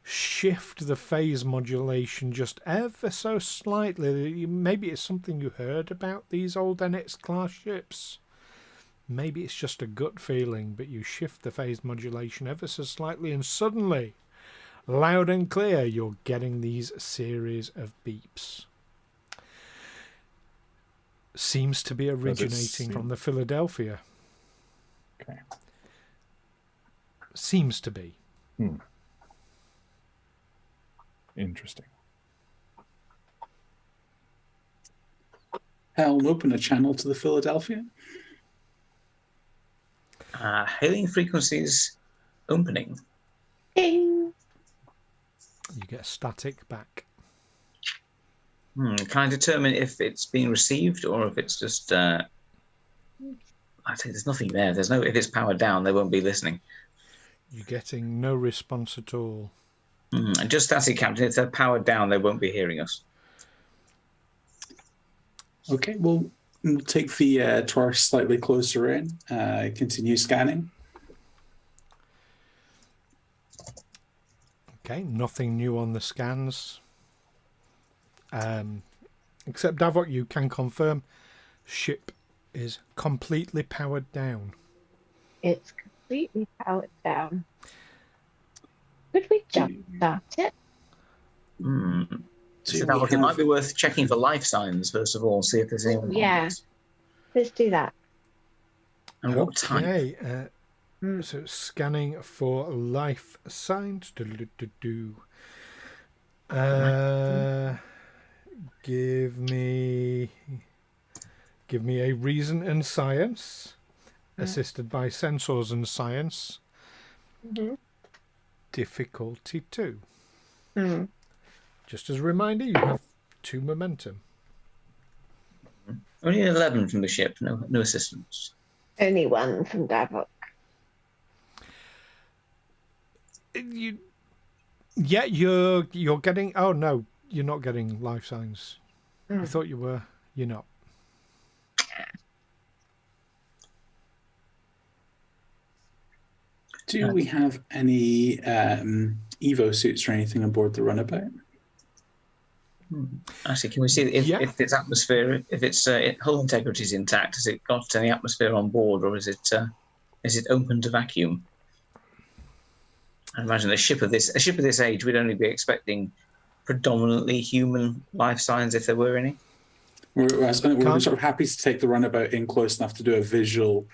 shift the phase modulation just ever so slightly. Maybe it's something you heard about these old NX class ships. Maybe it's just a gut feeling, but you shift the phase modulation ever so slightly and suddenly, loud and clear, you're getting these series of beeps. Seems to be originating from the Philadelphia.
Okay.
Seems to be.
Interesting.
I'll open a channel to the Philadelphia.
Hailing frequencies opening.
Ding.
You get static back.
Can I determine if it's being received or if it's just... I think there's nothing there. There's no. If it's powered down, they won't be listening.
You're getting no response at all.
Just static, Captain. If they're powered down, they won't be hearing us.
Okay, we'll take the torch slightly closer in, continue scanning.
Okay, nothing new on the scans. Except Davok, you can confirm ship is completely powered down.
It's completely powered down. Could we jump start it?
Do
So
we
it
have-
might be worth checking for life signs first of all, see if there's anyone.
Yeah. Let's do that.
And what type?
Okay, so scanning for life signs. Give me a reason and science, assisted by sensors and science. Difficulty 2. Just as a reminder, you have 2 momentum.
Only an 11 from the ship. No assistance.
Only 1 from Davok.
You're getting. Oh no, you're not getting life signs. I thought you were. You're not.
Do we have any Evo suits or anything aboard the runabout?
Actually, can we see if its atmosphere, if its hull integrity is intact? Has it got any atmosphere on board, or is it open to vacuum? I imagine a ship of this age, we'd only be expecting predominantly human life signs if there were any.
We're sort of happy to take the runabout in close enough to do a visual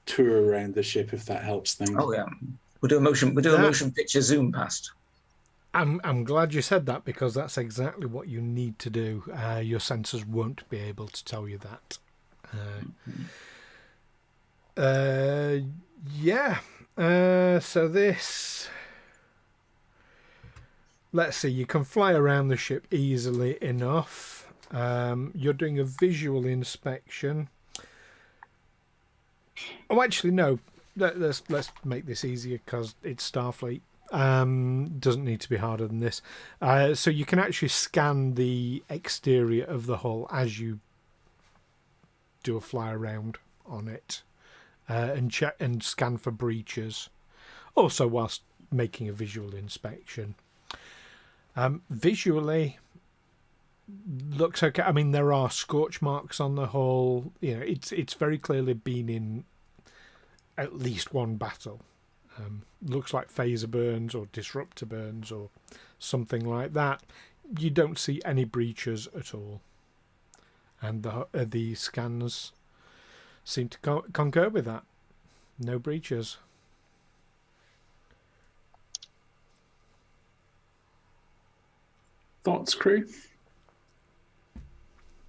tour around the ship if that helps things.
Oh yeah, we'll do a motion picture zoom past.
I'm glad you said that because that's exactly what you need to do. Your sensors won't be able to tell you that. So this. Let's see. You can fly around the ship easily enough. You're doing a visual inspection. Oh, actually, no. Let's make this easier because it's Starfleet. Doesn't need to be harder than this. So you can actually scan the exterior of the hull as you do a fly around on it, and check and scan for breaches. Also, whilst making a visual inspection. Visually, looks okay. I mean, there are scorch marks on the hull. You know, it's very clearly been in at least one battle. Looks like phaser burns or disruptor burns or something like that. You don't see any breaches at all, and the scans seem to concur with that. No breaches.
Thoughts, crew?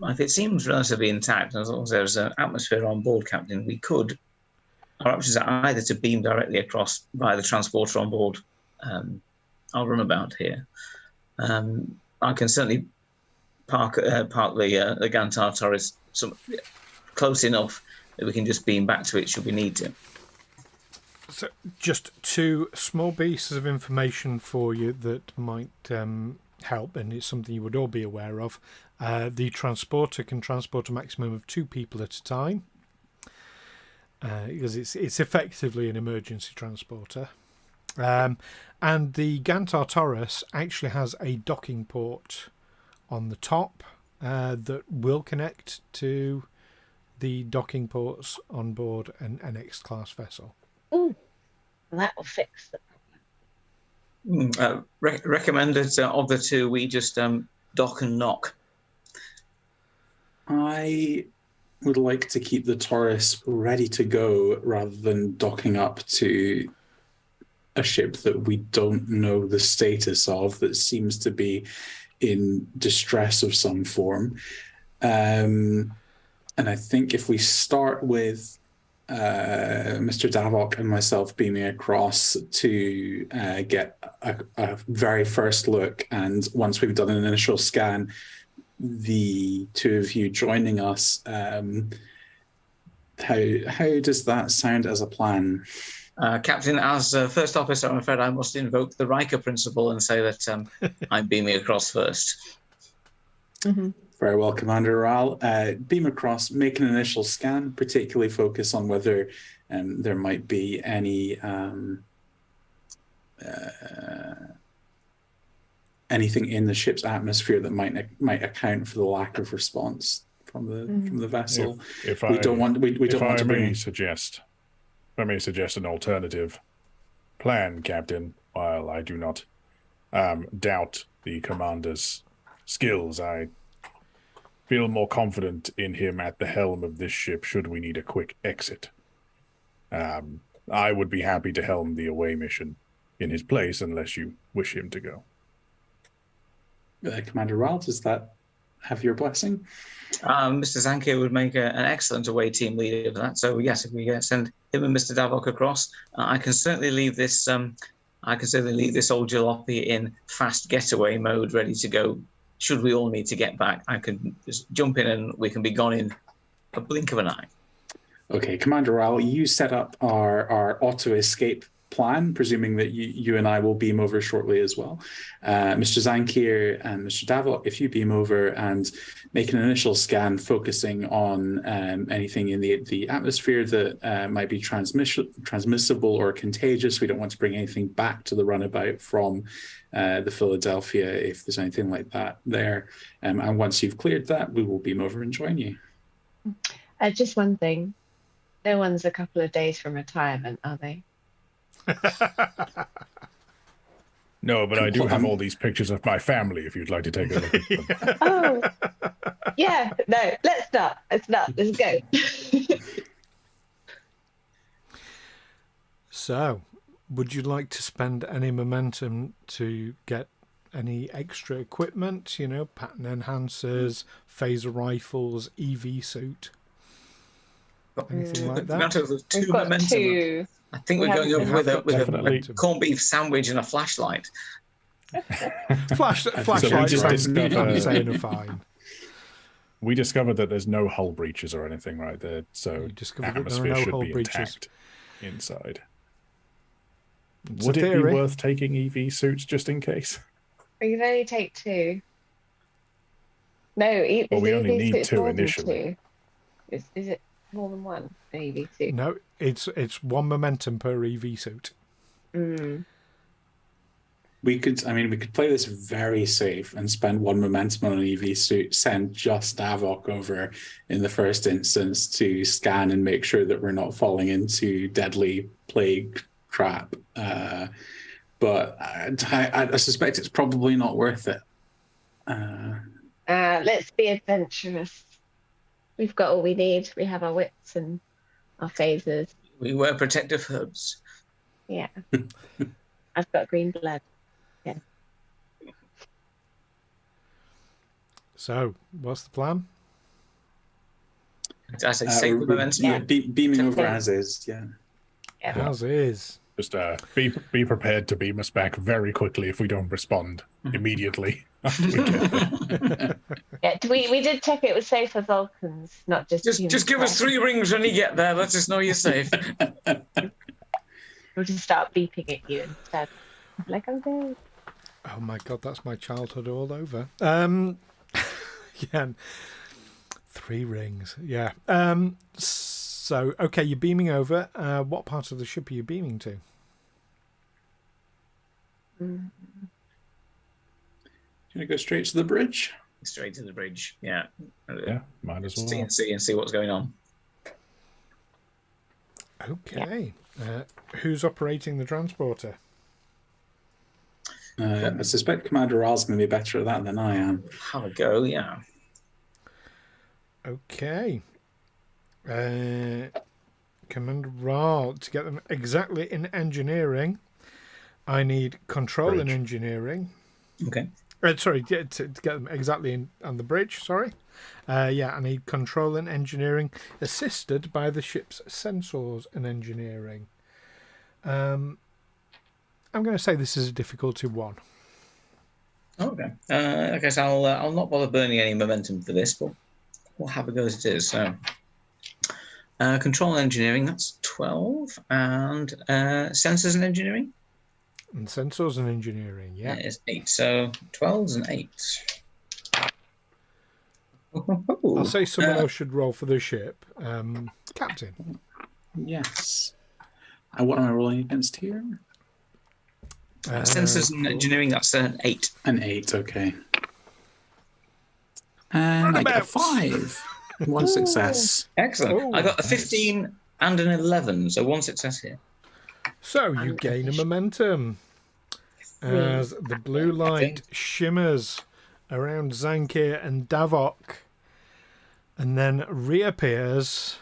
If it seems relatively intact, as long as there's an atmosphere on board, Captain, our options are either to beam directly across via the transporter on board our runabout here. I can certainly park the Gantar turret close enough that we can just beam back to it should we need to.
So, just two small pieces of information for you that might help, and it's something you would all be aware of. The transporter can transport a maximum of 2 people at a time, because it's effectively an emergency transporter. And the Gantar Taurus actually has a docking port on the top that will connect to the docking ports on board an NX class vessel.
Ooh, that will fix the problem.
Recommended of the two, we just dock and knock.
I would like to keep the Taurus ready to go rather than docking up to a ship that we don't know the status of, that seems to be in distress of some form. And I think if we start with Mr. Davok and myself beaming across to get a very first look, and once we've done an initial scan, the two of you joining us, how does that sound as a plan?
Captain, as first officer, I'm afraid I must invoke the Riker principle and say that I'm beaming across first.
Mm-hmm.
Very well, Commander Wraal. Beam across, make an initial scan, particularly focus on whether there might be any anything in the ship's atmosphere that might account for the lack of response from the vessel.
If
we don't want to bring.
If I may suggest an alternative plan, Captain, while I do not doubt the commander's skills, I feel more confident in him at the helm of this ship should we need a quick exit. I would be happy to helm the away mission in his place unless you wish him to go.
Commander Wraal, does that have your blessing?
Mr. Zankir would make an excellent away team leader for that. So yes, if we send him and Mr. Davok across, I can certainly leave this. I can certainly leave this old jalopy in fast getaway mode, ready to go. Should we all need to get back, I can just jump in and we can be gone in a blink of an eye.
Okay, Commander Wraal, you set up our auto escape plan, presuming that you and I will beam over shortly as well. Mr. Zankir and Mr. Davok, if you beam over and make an initial scan focusing on anything in the atmosphere that might be transmissible or contagious. We don't want to bring anything back to the runabout from the Philadelphia if there's anything like that there. And once you've cleared that, we will beam over and join you.
Just one thing. No one's a couple of days from retirement, are they?
No, but I do have all these pictures of my family if you'd like to take a look at them.
Oh, yeah. No, let's start. Let's go.
So, would you like to spend any momentum to get any extra equipment, pattern enhancers, phaser rifles, EV suit? Anything like that?
We've got
momentum. Two.
I think we're going over with a corned beef sandwich and a flashlight.
Flashlight sounds medium and fine.
We discovered that there's no hull breaches or anything right there, so atmosphere should be intact inside. Would it be worth taking EV suits just in case?
We can only take 2. No,
we only need 2 initially.
Is it more than 1 EV suit?
No, it's 1 momentum per EV suit.
Mm.
We could play this very safe and spend 1 momentum on an EV suit, send just Davok over in the first instance to scan and make sure that we're not falling into deadly plague trap. But I suspect it's probably not worth it.
Let's be adventurous. We've got all we need. We have our wits and our phasers.
We wear protective hoods.
Yeah. I've got green blood. Yeah.
So, what's the plan?
I say save the momentum.
Yeah.
Beaming over as is, yeah.
As is.
Just be prepared to beam us back very quickly if we don't respond immediately after we get there.
Yeah, we did check it was safe for Vulcans, not just
Just give us 3 rings when you get there. Let us know you're safe.
We'll just start beeping at you instead. Like, I'm dead.
Oh my god, that's my childhood all over. Yeah. 3 rings. Yeah. So, okay, you're beaming over. What part of the ship are you beaming to?
You want to go straight to the bridge?
Straight to the bridge. Yeah.
Yeah, might as well.
See what's going on.
Okay. Who's operating the transporter?
I suspect Commander Wraal's going to be better at that than I am.
Have a go, yeah.
Okay. Commander Wraal, to get them exactly in engineering, I need control in engineering.
Okay.
Sorry, to get them exactly on the bridge, sorry. I need control in engineering, assisted by the ship's sensors and engineering. I'm going to say this is a difficulty 1.
Okay. I guess I'll not bother burning any momentum for this, but we'll have a go as it is. So, control engineering, that's 12, and sensors and engineering.
And sensors and engineering, yeah.
It's 8. So 12s and 8s.
I'll say someone else should roll for the ship. Captain.
Yes. What am I rolling against here?
Sensors and engineering, that's an 8.
An 8, okay. And I get a 5. 1 success.
Excellent.
Oh,
I got a
nice.
15 and an 11, so 1 success here.
So you gain a momentum as the blue light shimmers around Zankir and Davok and then reappears.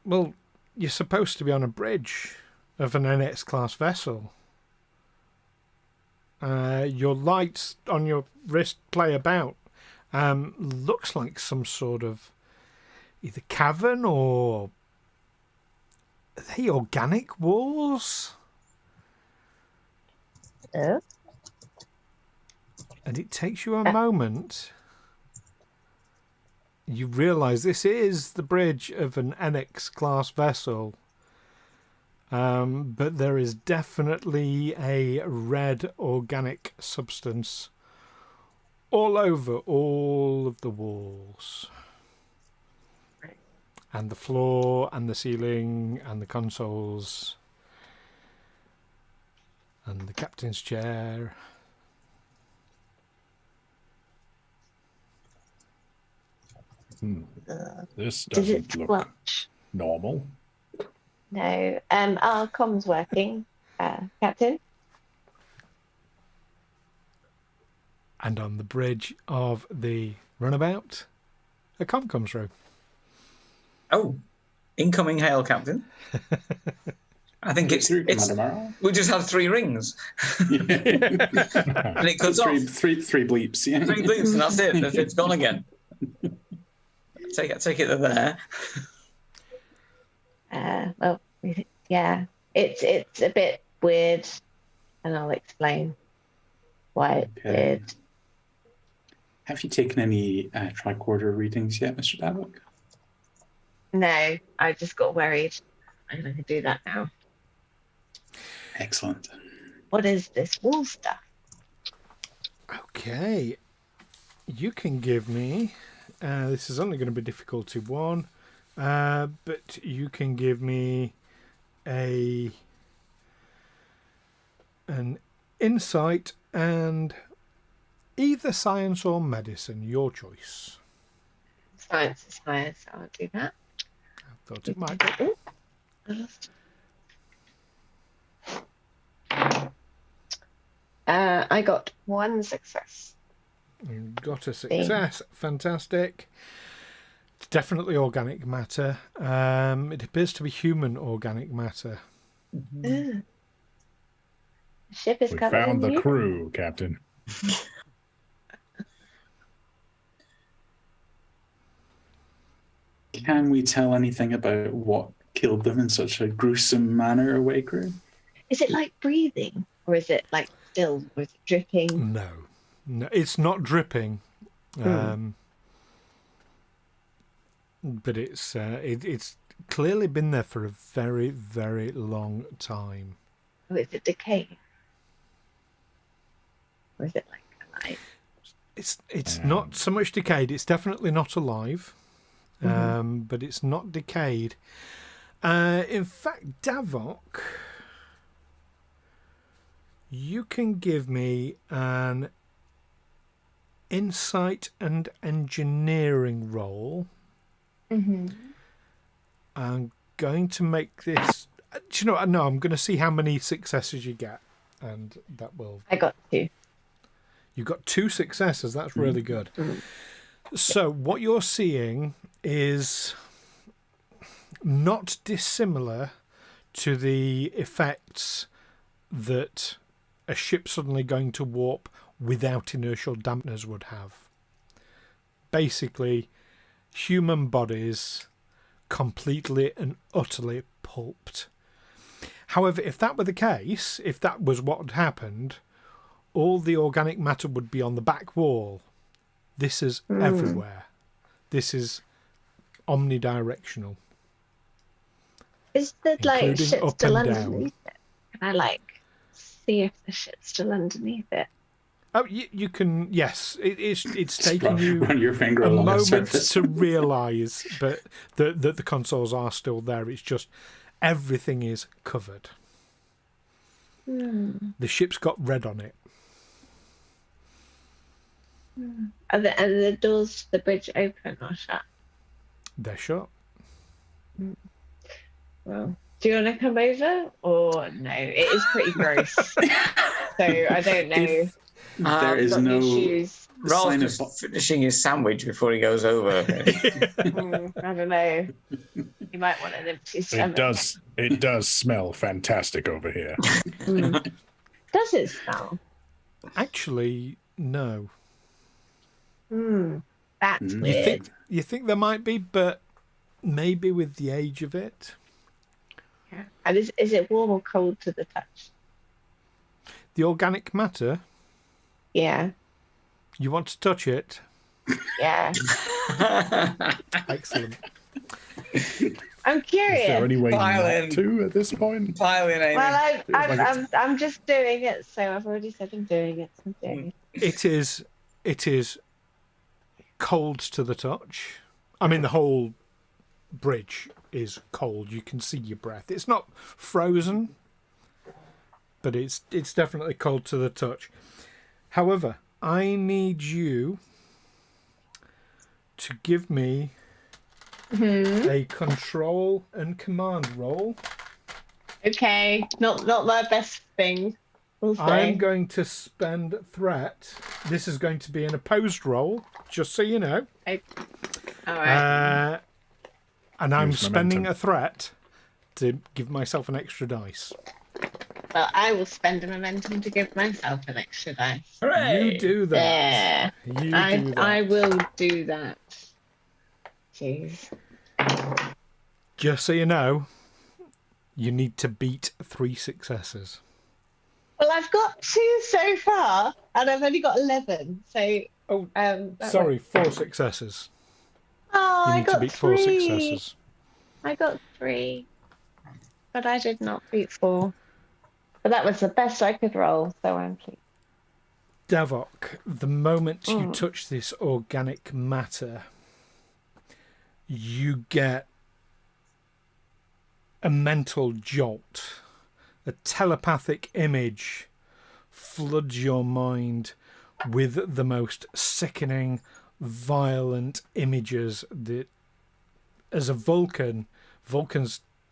Well, you're supposed to be on a bridge of an NX class vessel. Your lights on your wrist play about. Looks like some sort of either cavern or are they organic walls?
Oh.
And it takes you a moment. You realise this is the bridge of an NX class vessel. But there is definitely a red organic substance all over all of the walls. And the floor and the ceiling and the consoles and the captain's chair.
This
Does
doesn't
it
look
squelch?
normal.
No. Our comms working, Captain?
And on the bridge of the runabout, a comm comes through.
Oh, incoming hail, Captain. I think it's
Commander Morrow.
we just have 3 rings. And it cuts off.
Three bleeps, yeah.
3 bleeps, and that's it. It's gone again. Take it to there.
Well, yeah. It's a bit weird, and I'll explain why it's weird.
Have you taken any tricorder readings yet, Mr. Davok?
No, I just got worried. I'm going to do that now.
Excellent.
What is this wall stuff?
Okay. You can give me... this is only going to be difficulty 1. But you can give me a an insight and either science or medicine, your choice.
Science is higher, so I'll do that.
I thought it might be.
I got 1 success.
You got a success. Fantastic. It's definitely organic matter. It appears to be human organic matter.
The ship is
We
covered
found
in
the
you.
crew, Captain.
Can we tell anything about what killed them in such a gruesome manner, away crew?
Is it like breathing, or is it like still, or is it dripping?
No, it's not dripping. But it's clearly been there for a very, very long time.
Or is it decaying? Or is it like alive?
It's not so much decayed. It's definitely not alive, but it's not decayed. In fact, Davok, you can give me an insight and engineering roll. I'm going to make this. Do you know what? No, I'm going to see how many successes you get, and that will.
I got 2.
You got 2 successes. That's really good. So what you're seeing is not dissimilar to the effects that a ship suddenly going to warp without inertial dampeners would have. Basically, human bodies completely and utterly pulped. However, if that were the case, if that was what had happened, all the organic matter would be on the back wall. This is everywhere. This is omnidirectional.
Is the like
Including
ship
up
still
and down.
underneath it? Can I like see if the ship's still underneath it?
Oh, you can. Yes, it's taking you
Run your finger
a
along the
moment
surface.
to realise that the consoles are still there. It's just everything is covered. The ship's got red on it.
Are the doors to the bridge open or shut?
They're shut.
Well, do you want to come over or no? It is pretty gross. So I don't know.
There is
Got
no
new shoes.
Wraal's
sign of
just finishing his sandwich before he goes over.
I don't know. You might want an empty stomach.
It does smell fantastic over here.
Does it smell?
Actually, no.
That's weird.
You think there might be, but maybe with the age of it.
Yeah. And is it warm or cold to the touch?
The organic matter,
Yeah.
you want to touch it?
Yeah.
Excellent.
I'm curious.
Is there any way
Violin.
not to at this point?
Piling, Amy.
Well,
like
I'm just doing it, so I've already said I'm doing it. So I'm doing it.
It is cold to the touch. I mean, the whole bridge is cold. You can see your breath. It's not frozen, but it's definitely cold to the touch. However, I need you to give me a control and command roll.
Okay, not my best thing. We'll say.
I'm going to spend threat. This is going to be an opposed roll, just so you know.
All right.
And I'm
Use
spending
momentum.
a threat to give myself an extra dice.
Well, I will spend a momentum to give myself an extra dice.
Hooray!
You do that.
There.
You do that.
I will do that. Jeez.
Just so you know, you need to beat 3 successes.
Well, I've got 2 so far, and I've only got 11. So,
Oh,
that
sorry, 4 successes.
Oh,
You
I
need to
got
beat
3.
4 successes.
I got 3, but I did not beat 4. But that was the best I could roll, so I'm pleased.
Davok, the moment you touch this organic matter, you get a mental jolt, a telepathic image floods your mind with the most sickening, violent images that, as a Vulcans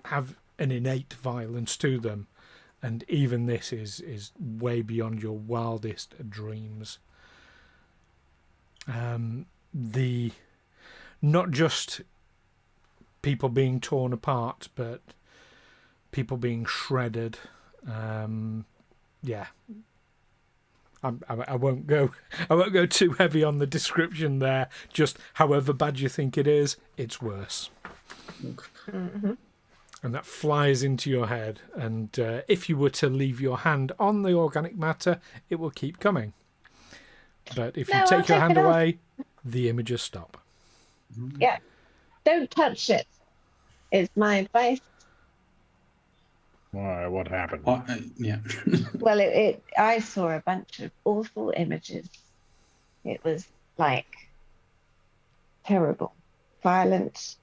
have an innate violence to them, and even this is way beyond your wildest dreams. The not just people being torn apart, but people being shredded. Yeah. I won't go too heavy on the description there. Just however bad you think it is, it's worse.
Mm-hmm.
And that flies into your head. And if you were to leave your hand on the organic matter, it will keep coming. But if you take your hand away, the images stop.
Yeah. Don't touch it, is my advice.
Why? What happened?
Yeah.
Well, I saw a bunch of awful images. It was like terrible, violent.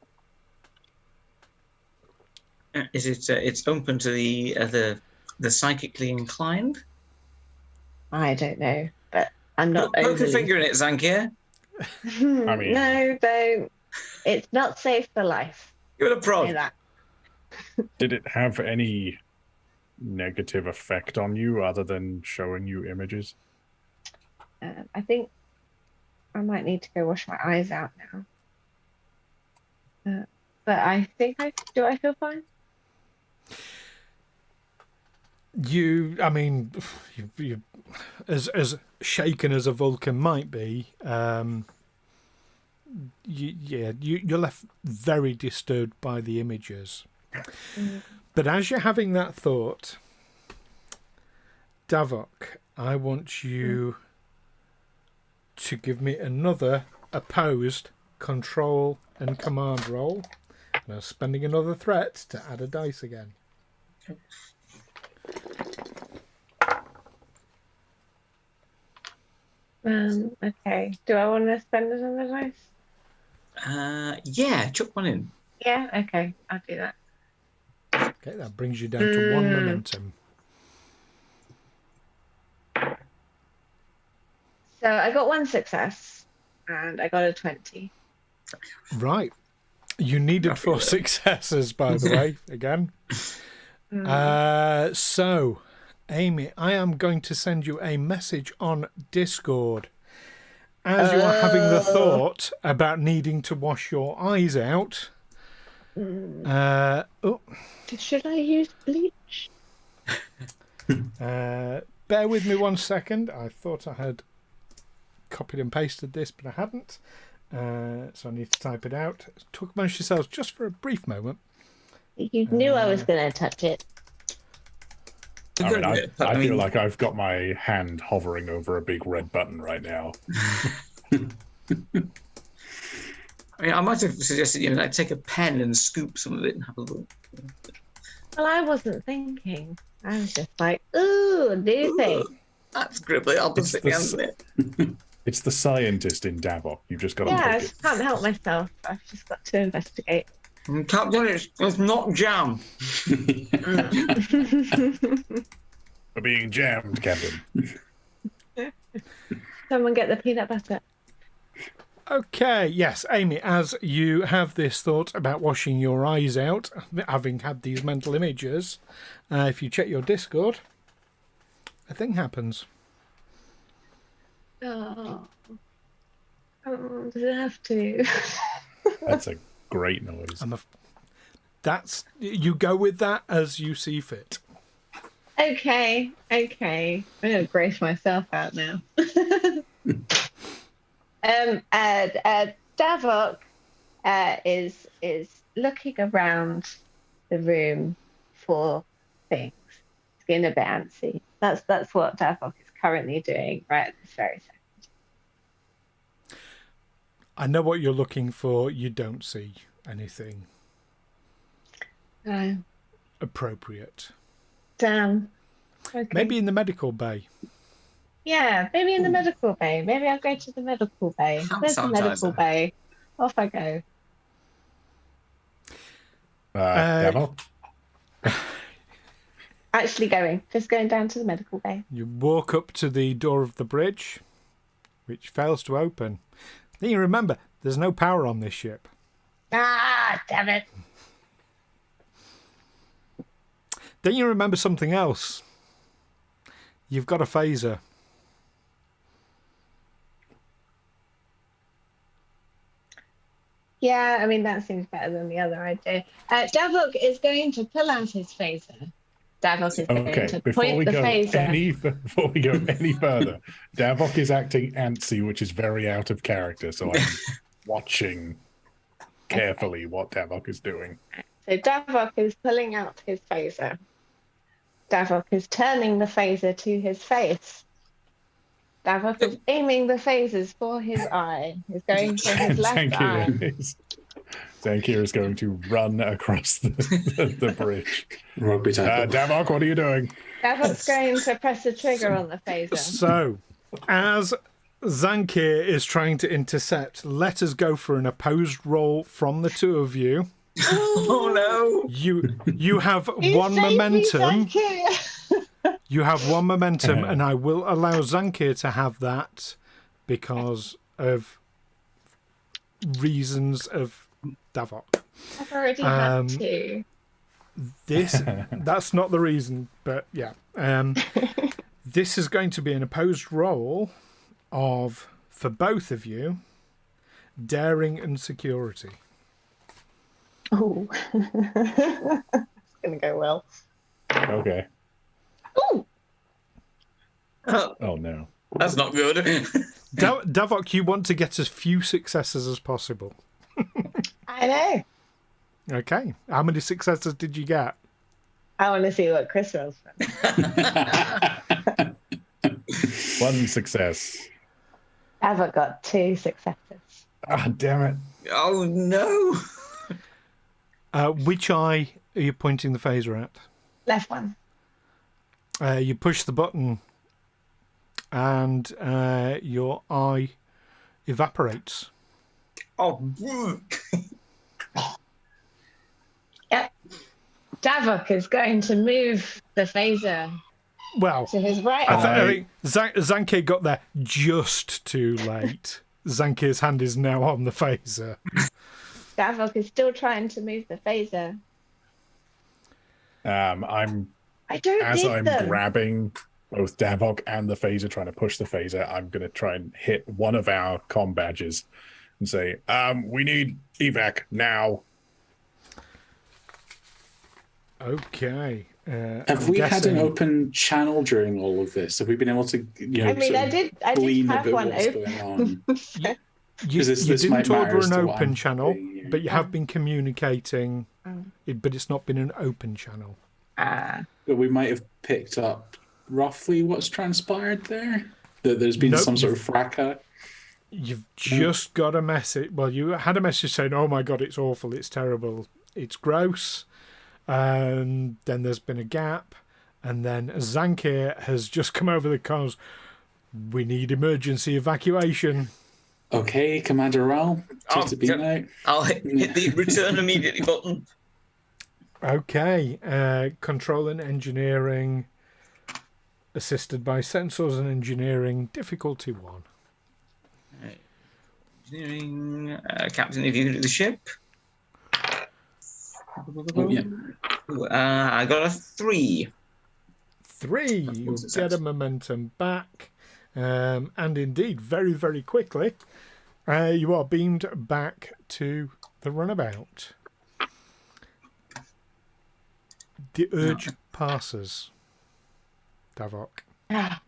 Is it? It's open to the psychically inclined.
I don't know, but I'm not
Poke your
overly.
finger in it, Zankir.
I mean-
No, don't. It's not safe for life.
Give it a
Say
prod.
that.
Did it have any negative effect on you other than showing you images?
I think I might need to go wash my eyes out now. But I think do I feel fine?
You as shaken as a Vulcan might be, you're left very disturbed by the images. But as you're having that thought, Davok, I want you to give me another opposed control and command roll. And I'm spending another threat to add a dice again.
Okay. Do I want to spend another dice?
Yeah, chuck one in.
Yeah. Okay. I'll do that.
Okay, that brings you down to 1 momentum.
So I got 1 success, and I got a 20.
Right. You needed 4 successes, by the way, again. So, Amy, I am going to send you a message on Discord. As you are having the thought about needing to wash your eyes out.
Should I use bleach?
Bear with me 1 second. I thought I had copied and pasted this, but I hadn't. So I need to type it out. Talk amongst yourselves just for a brief moment.
You knew I was going to touch it.
I feel like I've got my hand hovering over a big red button right now.
I might have suggested, take a pen and scoop some of it and have a look.
Well, I wasn't thinking. I was just like, ooh, new thing.
That's gribbly. I'll just stick my hands in it.
It's the scientist in Davok. You've just got to
Yeah, I
make it.
just can't help myself. I've just got to investigate.
Captain, it's not jam.
For being jammed, Captain.
Someone get the peanut butter.
Okay, yes, Amy, as you have this thought about washing your eyes out, having had these mental images, if you check your Discord, a thing happens.
Oh, does it have to?
That's a great noise.
You go with that as you see fit.
Okay. I'm gonna brace myself out now. Davok is looking around the room for things. It's getting a bit antsy. That's what Davok is currently doing right at this very second.
I know what you're looking for. You don't see anything appropriate.
Damn. Okay.
Maybe in the medical bay.
Yeah, maybe in the medical bay. Maybe I'll go to the medical bay. Where's the medical bay? Off I go.
Davok?
Just going down to the medical bay.
You walk up to the door of the bridge, which fails to open. Then you remember, there's no power on this ship.
Ah, damn it.
Then you remember something else. You've got a phaser.
Yeah, I mean, that seems better than the other idea. Davok is going to pull out his phaser. Davok is going to point the phaser.
Before we go any further, Davok is acting antsy, which is very out of character. So I'm watching carefully what Davok is doing.
So Davok is pulling out his phaser. Davok is turning the phaser to his face. Davok is aiming the phasers for his eye. He's going for his left eye.
Zankir is going to run across the bridge.
Rugby tackle.
Davok, what are you doing?
Davok's going to press the trigger on the phaser.
So, as Zankir is trying to intercept, let us go for an opposed roll from the two of you.
Oh no!
You have one momentum. You have one momentum, and I will allow Zankir to have that because of reasons of Davok.
I've already had two.
That's not the reason, but yeah. This is going to be an opposed roll of, for both of you, daring and security.
Oh, it's gonna go well.
Okay.
Ooh.
Oh no.
That's not good.
Davok, you want to get as few successes as possible.
I know.
Okay. How many successes did you get?
I want to see what Chris rolls for.
One success.
Davok got 2 successes.
Ah, damn it.
Oh no!
Which eye are you pointing the phaser at?
Left one.
You push the button and your eye evaporates.
Oh.
Yep. Davok is going to move the phaser
Well,
to his right
I
eye.
think Zankir got there just too late. Zankir's hand is now on the phaser.
Davok is still trying to move the phaser.
I'm grabbing both Davok and the phaser, trying to push the phaser. I'm going to try and hit one of our comm badges and say, we need evac now.
Okay.
Have we had an open channel during all of this? Have we been able to,
I mean, I did have one open.
You
this
didn't
might
order
matter
an
to what
open
I'm
channel,
doing here.
but you have been communicating, but it's not been an open channel.
Ah.
But we might have picked up roughly what's transpired there. That there's been some sort of fracas.
You've just got a message. Well, you had a message saying, "Oh my God, it's awful, it's terrible, it's gross." And then there's been a gap, and then Zankir has just come over the comms. We need emergency evacuation.
Okay, Commander Wraal, just to be out.
I'll hit the return immediately button.
Okay, control and engineering, assisted by sensors and engineering, difficulty 1.
Engineering, captain, if you can do the ship.
Oh, yeah.
I got a 3.
3, you get a momentum back, and indeed, very, very quickly, you are beamed back to the runabout. The urge passes, Davok.
I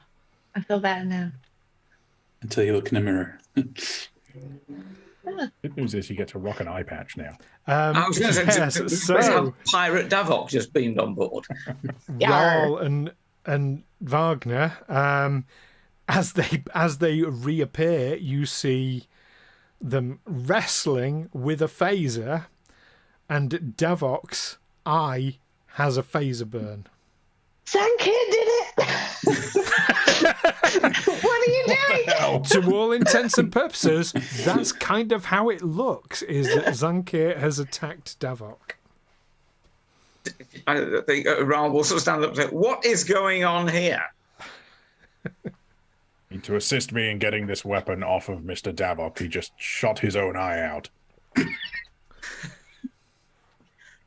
feel better now.
Until you look in the mirror.
Good news is you get to rock an eye patch now.
I was going to say,
so
Pirate Davok just beamed on board.
Wraal and Wagner, as they reappear, you see them wrestling with a phaser, and Davok's eye has a phaser burn.
Zankir did it! What are you doing?
To all intents and purposes, that's kind of how it looks, is that Zankir has attacked Davok.
I think Wraal will sort of stand up and say, "What is going on here?"
To assist me in getting this weapon off of Mr. Davok, he just shot his own eye out.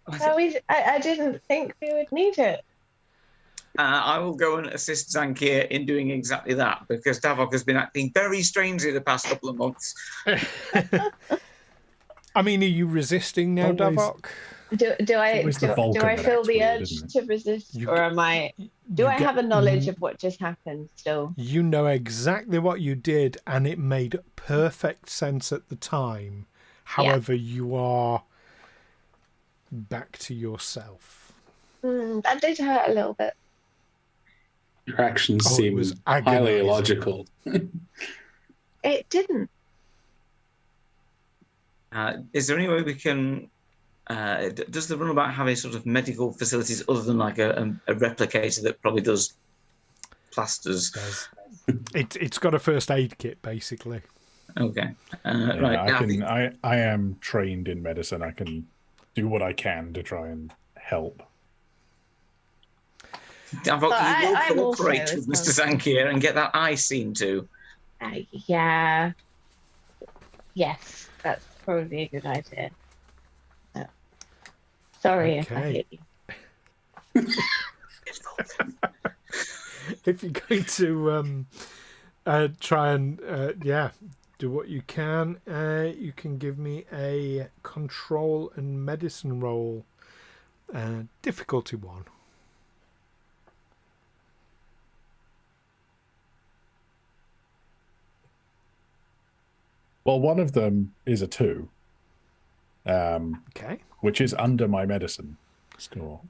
I didn't think we would need it.
I will go and assist Zankir in doing exactly that, because Davok has been acting very strangely the past couple of months.
I mean, are you resisting now,
Always.
Davok?
Do I feel the urge to resist, or am I? Do I have a knowledge of what just happened still?
You know exactly what you did, and it made perfect sense at the time. However, you are back to yourself.
That did hurt a little bit.
Your actions seem highly
agonizing.
illogical.
It didn't.
Is there any way we can... does the runabout have any sort of medical facilities other than like a replicator that probably does plasters?
It's got a first aid kit, basically.
Okay.
Yeah,
Right.
I am trained in medicine. I can do what I can to try and help.
Davok,
I'm
you will
also
cooperate with Mr. Zankir and get that eye seen to.
Yeah. Yes, that's probably a good idea. Sorry if I hit you.
If you're going to try and do what you can give me a control and medicine roll, difficulty 1.
Well, one of them is a 2.
Okay.
Which is under my medicine score.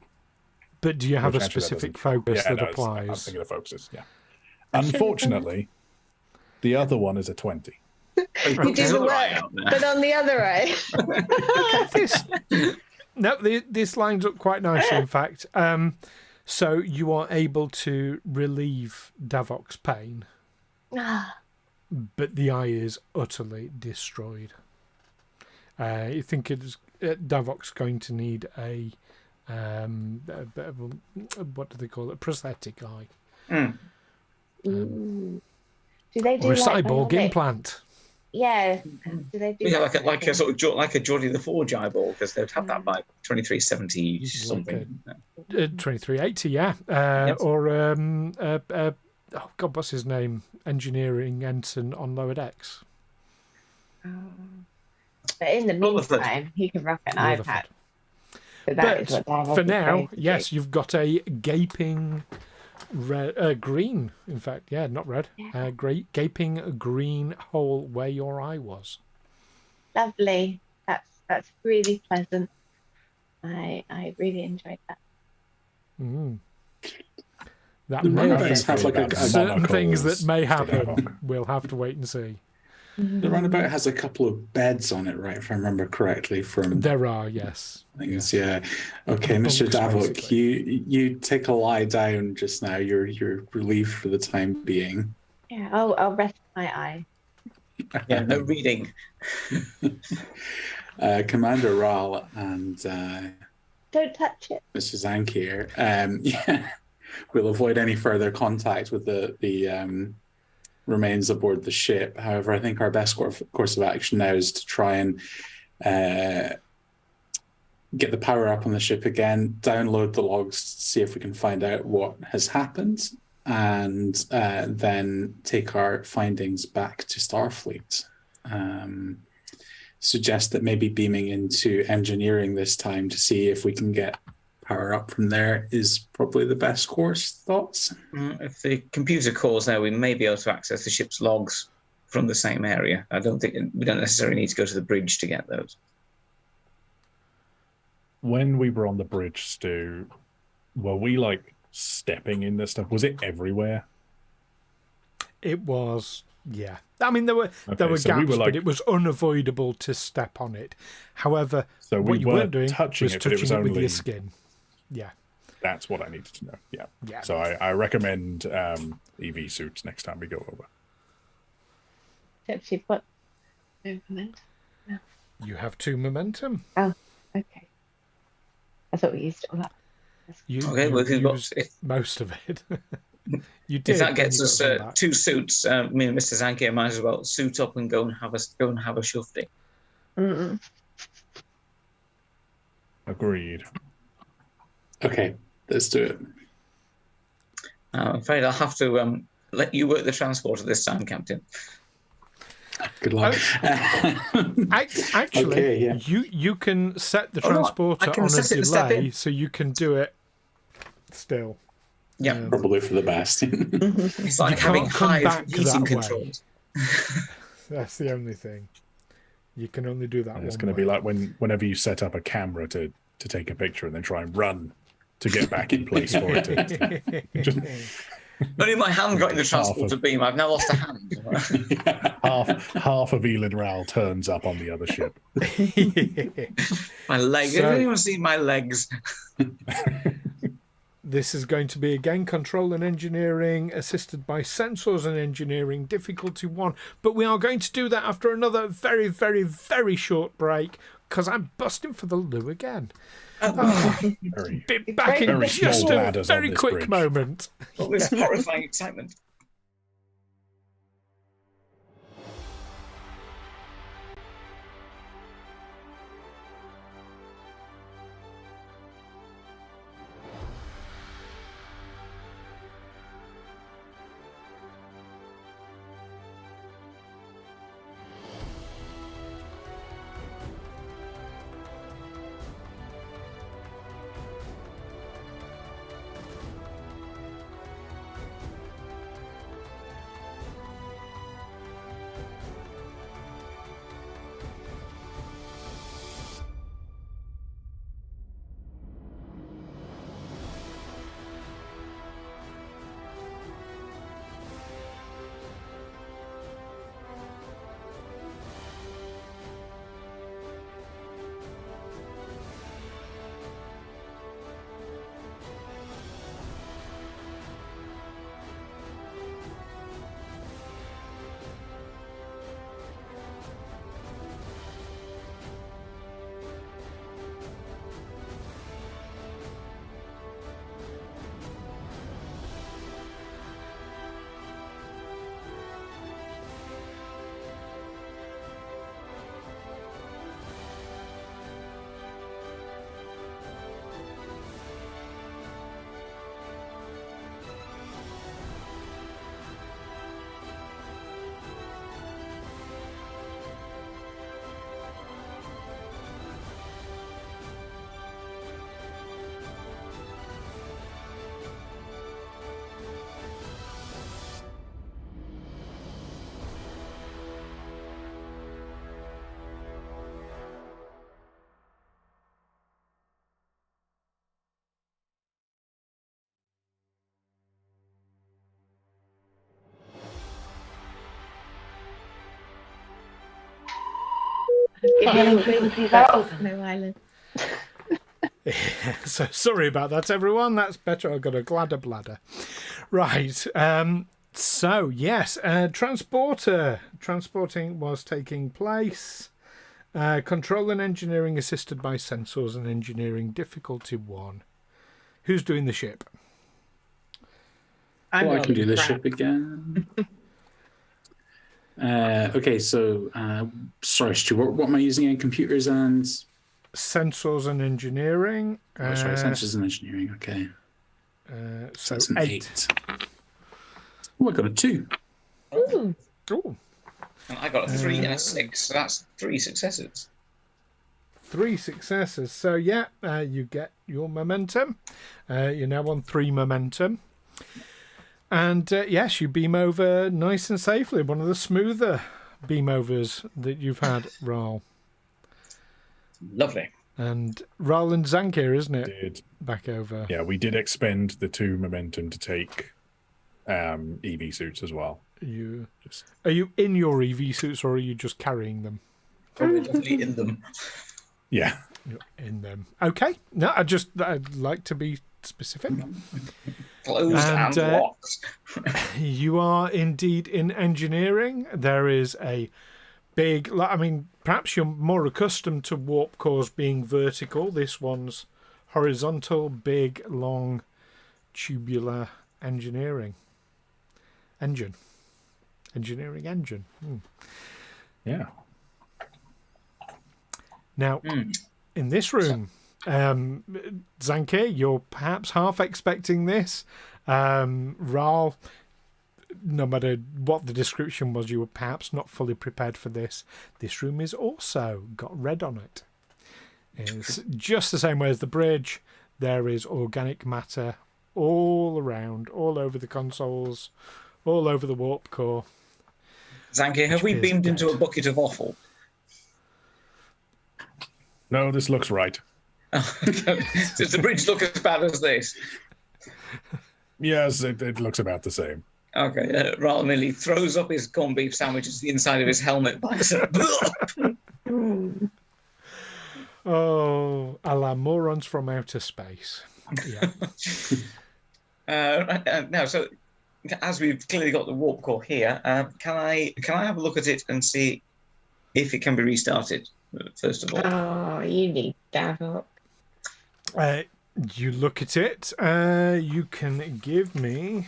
But do you have
Which
a
actually
specific
that
focus that
I'm
applies?
thinking of focuses, yeah. Unfortunately, the other one is a 20.
You do the work, but on the other eye.
This lines up quite nicely, in fact. So you are able to relieve Davok's pain, but the eye is utterly destroyed. You think Davok's going to need a what do they call it? A prosthetic eye.
Do they do
or a
like
cyborg
bionic?
implant?
Yeah. Do they do
Yeah, like a sort of like a Geordie the Forge eyeball, because they'd have that by 2370 something.
2380, yeah.
Yes.
Or oh God, what's his name? Engineering ensign on lower decks.
But in the
Rutherford.
meantime, he can rock an
Rutherford.
iPad. So that is
But
what Davok
for
is
now,
going to
yes,
do.
you've got a gaping green. In fact, yeah, not red. Great gaping green hole where your eye was.
Lovely. That's really pleasant. I really enjoyed that.
That
The
may
runabouts
affect
have like a
certain things that may
Mr.
happen.
Davok.
We'll have to wait and see.
The runabout has a couple of beds on it, right? If I remember correctly. From
There are, yes.
things, yeah. Okay,
Bunks,
Mr. Davok,
basically.
you take a lie down just now. You're relieved for the time being.
Yeah, I'll rest my eye.
Yeah, no reading.
Commander Wraal and
Don't touch it.
Mr. Zankir, we'll avoid any further contact with the remains aboard the ship. However, I think our best course of action now is to try and get the power up on the ship again, download the logs, see if we can find out what has happened, and then take our findings back to Starfleet. Suggest that maybe beaming into engineering this time to see if we can get power up from there is probably the best course. Thoughts?
If the computer core's there, we may be able to access the ship's logs from the same area. I don't think we don't necessarily need to go to the bridge to get those.
When we were on the bridge, Stu, were we like stepping in this stuff? Was it everywhere?
It was, yeah. I mean, there were
Okay,
gaps,
so we were, like-
but it was unavoidable to step on it. However,
So
what
we
you
weren't
weren't doing
touching
was
it, but it
touching
was
it with
only...
your skin. Yeah.
That's what I needed to know. Yeah.
Yeah.
So I recommend EV suits next time we go over.
Except you've got movement.
You have 2 momentum.
Oh, okay. I thought we used it all up.
Okay, well, we've got,
used most of it. You did.
if that
then
gets
you got
us
some back.
2 suits, me and Mr. Zankir might as well suit up and go and have a shufti.
Mm-mm.
Agreed.
Okay, let's do it.
I'm afraid I'll have to let you work the transporter this time, Captain.
Good luck.
Actually,
Okay, yeah.
you can set the
Oh, no,
transporter
I can
on a
set it to step
delay,
in.
so you can do it still.
Yeah.
Probably for the best.
It's like
You
having
can't come
hive
back
heating
that way.
controls.
That's the only thing. You can only do that
And it's
one
going to be
way.
like whenever you set up a camera to take a picture and then try and run to get back in place for it.
Only my hand got in the transporter beam. I've now lost a hand.
half of Eelin Wraal turns up on the other ship.
My leg.
So-
Has anyone seen my legs?
This is going to be again control and engineering assisted by sensors and engineering difficulty 1, but we are going to do that after another very, very, very short break because I'm busting for the loo again.
Very,
Be back in
very
just
small
a
ladders on
very
this
quick
bridge.
moment.
All this horrifying excitement.
No island.
So sorry about that, everyone. That's better. I've got a gladder bladder. Right. So yes, transporting was taking place. Control and engineering assisted by sensors and engineering difficulty 1. Who's doing the ship?
Oh, I can do the ship again. Okay, so sorry, Stuart. What am I using in computers and?
Sensors and engineering.
Oh, sorry, sensors and engineering. Okay,
So
that's an
8.
Oh, I got a 2.
Ooh.
Oh,
And I got a 3 and a 6, so that's 3 successes.
3 successes. So yeah, you get your momentum. You're now on 3 momentum. And yes, you beam over nice and safely. One of the smoother beam overs that you've had, Wraal.
Lovely.
And Wraal and Zankir, isn't it?
Did
Back over.
yeah, we did expend the 2 momentum to take EV suits as well.
Are you in your EV suits or are you just carrying them?
Probably definitely in them.
Yeah,
You're in them. Okay. No, I'd like to be specific.
Closed
And,
and locked.
You are indeed in engineering. There is a big, perhaps you're more accustomed to warp cores being vertical. This one's horizontal, big, long, tubular engineering engine.
Yeah.
Now, in this room, Zankir, you're perhaps half expecting this. Wraal, no matter what the description was, you were perhaps not fully prepared for this. This room is also got red on it. It's just the same way as the bridge. There is organic matter all around, all over the consoles, all over the warp core.
Zankir, have we beamed into a bucket of offal?
No, this looks right.
Does the bridge look as bad as this?
Yes, it looks about the same.
Okay, Wraal merely throws up his corned beef sandwich to the inside of his helmet.
Oh, a la morons from outer space. Yeah.
Now, so as we've clearly got the warp core here, can I have a look at it and see if it can be restarted? First of all.
Oh, you need Davok.
You look at it. You can give me.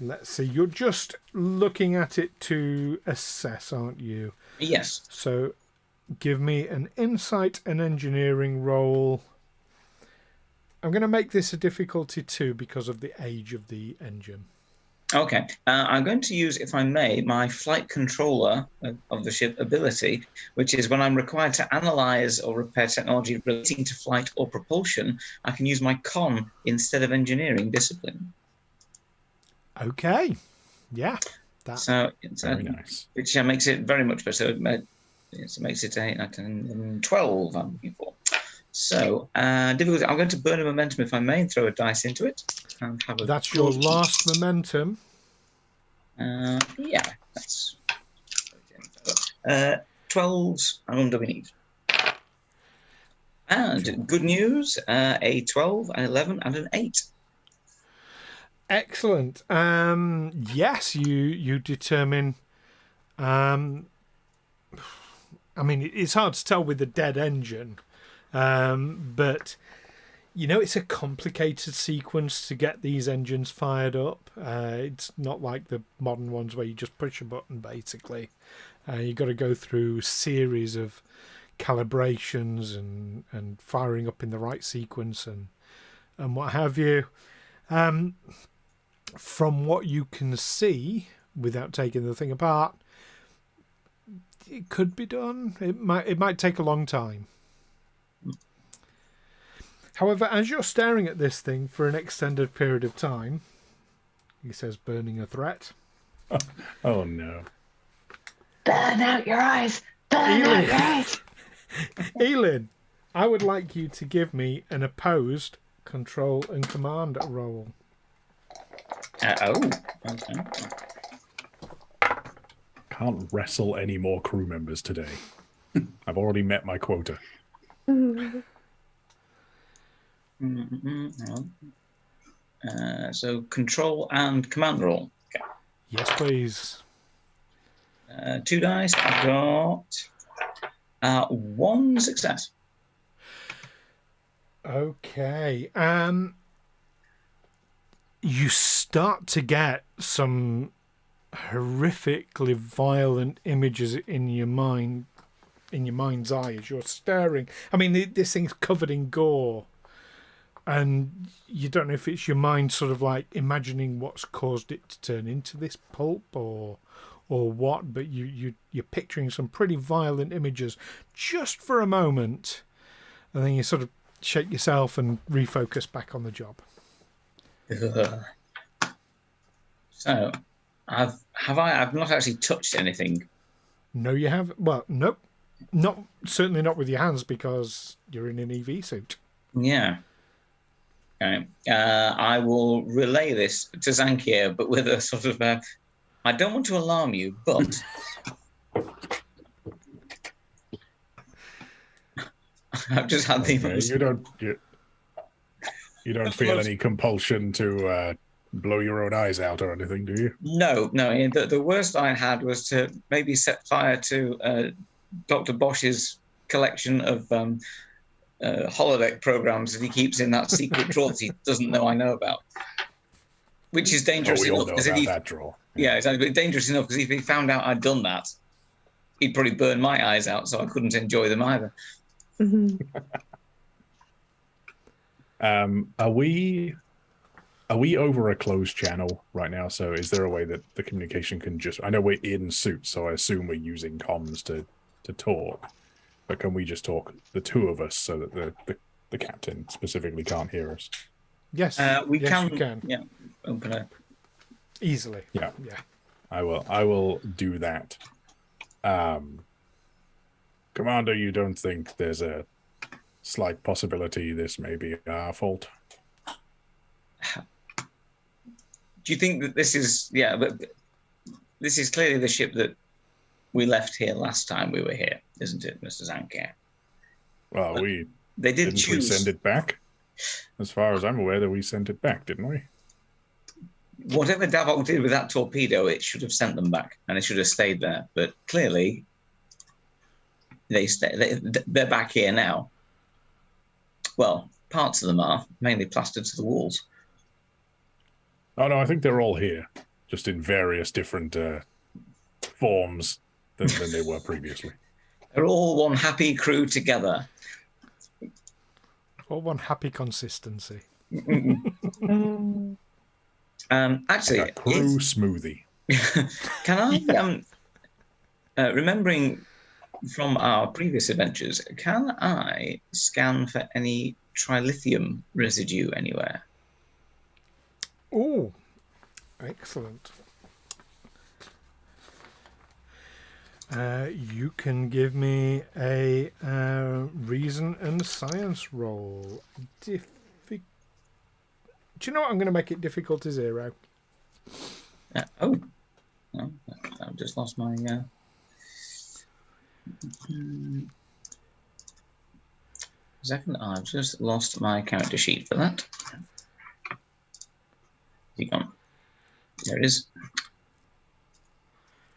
Let's see. You're just looking at it to assess, aren't you?
Yes.
So, give me an insight and engineering roll. I'm going to make this a difficulty 2 because of the age of the engine.
Okay. I'm going to use, if I may, my flight controller of the ship ability, which is when I'm required to analyze or repair technology relating to flight or propulsion, I can use my con instead of engineering discipline.
Okay. Yeah.
So
it's very nice.
Which makes it very much better. It makes it a 12 I'm looking for. So, difficulty. I'm going to burn a momentum, if I may, and throw a dice into it. And have a
that's your last momentum.
Yeah, that's 12s. How long do we need? And good news: a 12, an 11, and an 8.
Excellent. Yes, you determine. I mean, it's hard to tell with the dead engine. But you know, it's a complicated sequence to get these engines fired up. It's not like the modern ones where you just push a button, basically. You've got to go through a series of calibrations and firing up in the right sequence and what have you. From what you can see, without taking the thing apart, it could be done. It might take a long time. However, as you're staring at this thing for an extended period of time, he says, burning a threat.
Oh, no.
Burn out your eyes! Burn out your eyes!
Eelin, I would like you to give me an opposed control and command roll.
Okay.
Can't wrestle any more crew members today. I've already met my quota.
So control and command roll. Okay.
Yes, please.
2 dice. I've got 1 success.
Okay. You start to get some horrifically violent images in your mind's eye as you're staring. I mean, this thing's covered in gore. And you don't know if it's your mind sort of like imagining what's caused it to turn into this pulp or what, but you're picturing some pretty violent images just for a moment, and then you sort of shake yourself and refocus back on the job.
So, I've not actually touched anything.
No, you have. Well, nope, certainly not with your hands because you're in an EV suit.
Yeah. Okay. I will relay this to Zankir, but with a sort of I don't want to alarm you, but I've just had the
you don't feel any compulsion to blow your own eyes out or anything, do you?
No. The worst I had was to maybe set fire to Dr. Bosh's collection of holodeck programs that he keeps in that secret drawer that he doesn't know I know about. Which is dangerous
we all
enough.
know
'Cause
about that drawer.
Yeah, it's dangerous enough because if he found out I'd done that, he'd probably burn my eyes out, so I couldn't enjoy them either.
Are we over a closed channel right now? So is there a way that the communication can just... I know we're in suits, so I assume we're using comms to talk. But can we just talk, the two of us, so that the captain specifically can't hear us?
Yes,
We
yes,
can.
you can.
Yeah, open it.
Easily.
Yeah.
Yeah.
I will do that. Commander, you don't think there's a slight possibility this may be our fault?
Do you think that this is... Yeah, but this is clearly the ship that we left here last time we were here, isn't it, Mr. Zankir?
Well,
They did
didn't
choose...
we send it back? As far as I'm aware, that we sent it back, didn't we?
Whatever Davok did with that torpedo, it should have sent them back, and it should have stayed there. But clearly, they're back here now. Well, parts of them are, mainly plastered to the walls.
Oh, no, I think they're all here, just in various different forms than they were previously.
They're all one happy crew together.
All one happy consistency.
Actually,
Like a crew smoothie.
can I, remembering from our previous adventures, can I scan for any trilithium residue anywhere?
Oh, excellent. You can give me a reason and science roll. Do you know what? I'm going to make it difficult to 0.
No, I've just lost my... Second, I've just lost my character sheet for that. You gone? There it is.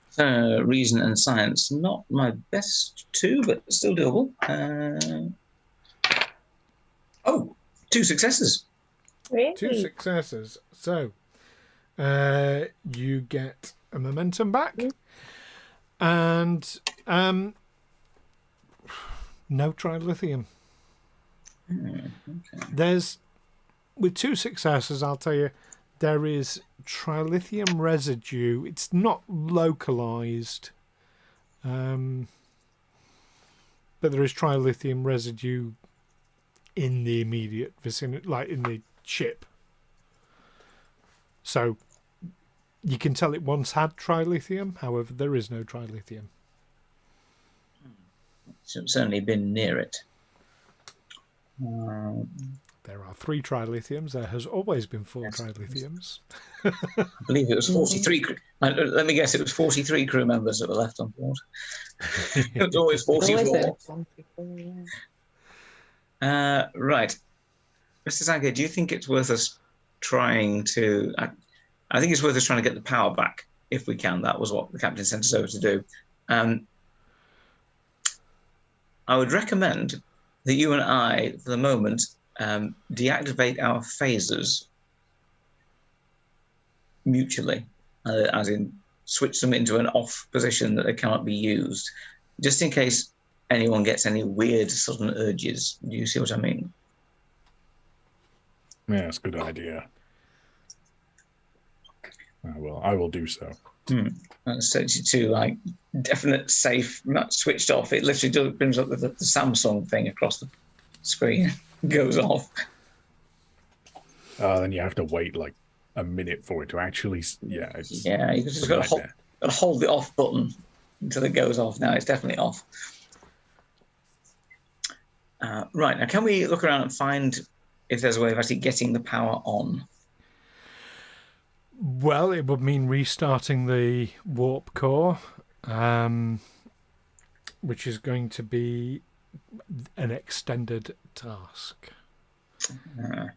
So, reason and science, not my best 2, but still doable. 2 successes.
Really?
2 successes. So, you get a momentum back. And no trilithium.
Okay.
There's, with 2 successes, I'll tell you, there is trilithium residue. It's not localized, but there is trilithium residue in the immediate vicinity, like in the ship. So you can tell it once had trilithium. However, there is no trilithium.
So it's certainly been near it.
There are 3 trilithiums. There has always been 4 trilithiums.
I believe it was 43. Let me guess, it was 43 crew members that were left on board. It was always 44. Right. Mr. Zankir, do you think it's worth us trying to... I think it's worth us trying to get the power back, if we can. That was what the captain sent us over to do. I would recommend that you and I, for the moment, deactivate our phasers mutually, as in switch them into an off position that they cannot be used, just in case anyone gets any weird sudden urges. Do you see what I mean?
Yeah, it's a good idea. I will do so.
That sets you to like definite safe, not switched off. It literally brings up the Samsung thing across the screen, goes off.
Then you have to wait like a minute for it to actually. Yeah,
you just got to hold the off button until it goes off. Now it's definitely off. Right, now can we look around and find if there's a way of actually getting the power on?
Well, it would mean restarting the warp core, which is going to be an extended task.
I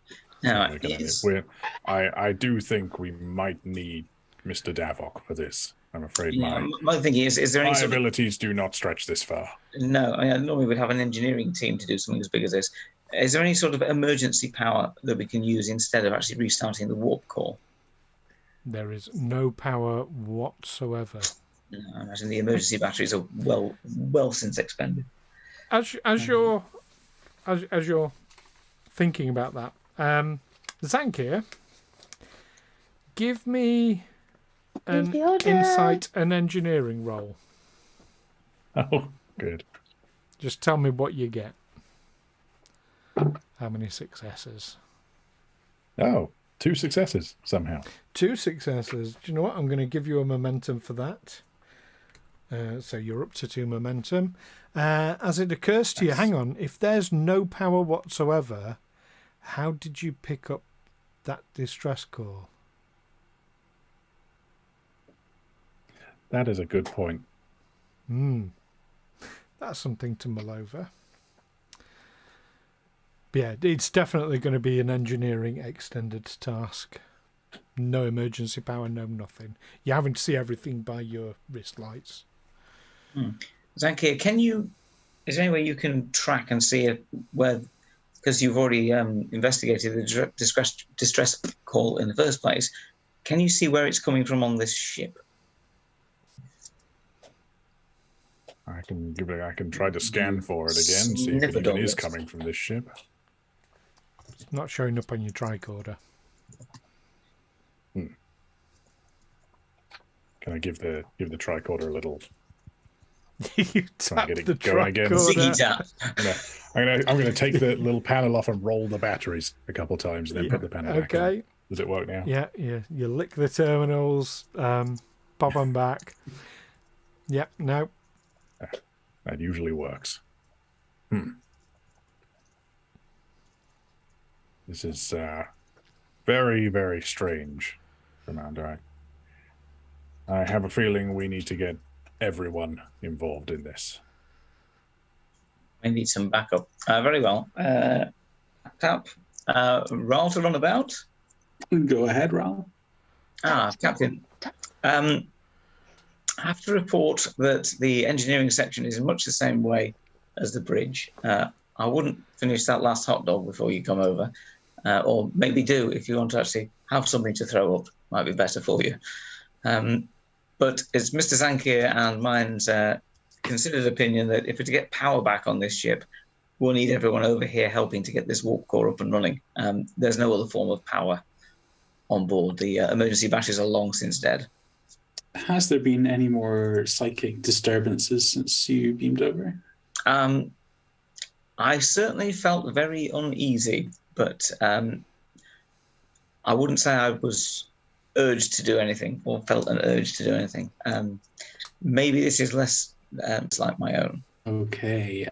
do think we might need Mr. Davok for this. I'm afraid
my thinking is there any
my
sort of...
abilities do not stretch this far.
No, I normally would have an engineering team to do something as big as this. Is there any sort of emergency power that we can use instead of actually restarting the warp core?
There is no power whatsoever.
No, I imagine the emergency batteries are well since expended.
As you're thinking about that, Zankir, give me an
the order.
insight and engineering roll.
Oh, good.
Just tell me what you get. How many successes?
Oh, 2 successes somehow.
2 successes. Do you know what? I'm going to give you a momentum for that. So you're up to 2 momentum. As it occurs to you, hang on, if there's no power whatsoever, how did you pick up that distress call?
That is a good point.
That's something to mull over. But yeah, it's definitely going to be an engineering extended task. No emergency power, no nothing. You're having to see everything by your wrist lights.
Zankir, is there any way you can track and see where, because you've already investigated the distress call in the first place, can you see where it's coming from on this ship?
I can try to scan for it again, see if it even is coming from this ship.
It's not showing up on your tricorder.
Can I give the tricorder a little?
You tap
get it
the
going again.
Ziggy
tricorder.
tap.
I'm gonna take the little panel off and roll the batteries a couple of times, and then put the panel back on.
Okay.
Does it work now?
Yeah. You lick the terminals, pop them back. Yep. No.
That usually works. This is very, very strange, Commander. I have a feeling we need to get everyone involved in this.
I need some backup. Very well. Tap. Wraal to run about.
Go ahead, Wraal.
Captain. I have to report that the engineering section is in much the same way as the bridge. I wouldn't finish that last hot dog before you come over. Or maybe do if you want to actually have something to throw up. Might be better for you. But it's Mr. Zankir and mine's considered opinion that if we're to get power back on this ship, we'll need everyone over here helping to get this warp core up and running. There's no other form of power on board. The emergency batteries are long since dead.
Has there been any more psychic disturbances since you beamed over?
I certainly felt very uneasy, but I wouldn't say I was urged to do anything or felt an urge to do anything. Maybe this is less like my own.
Okay.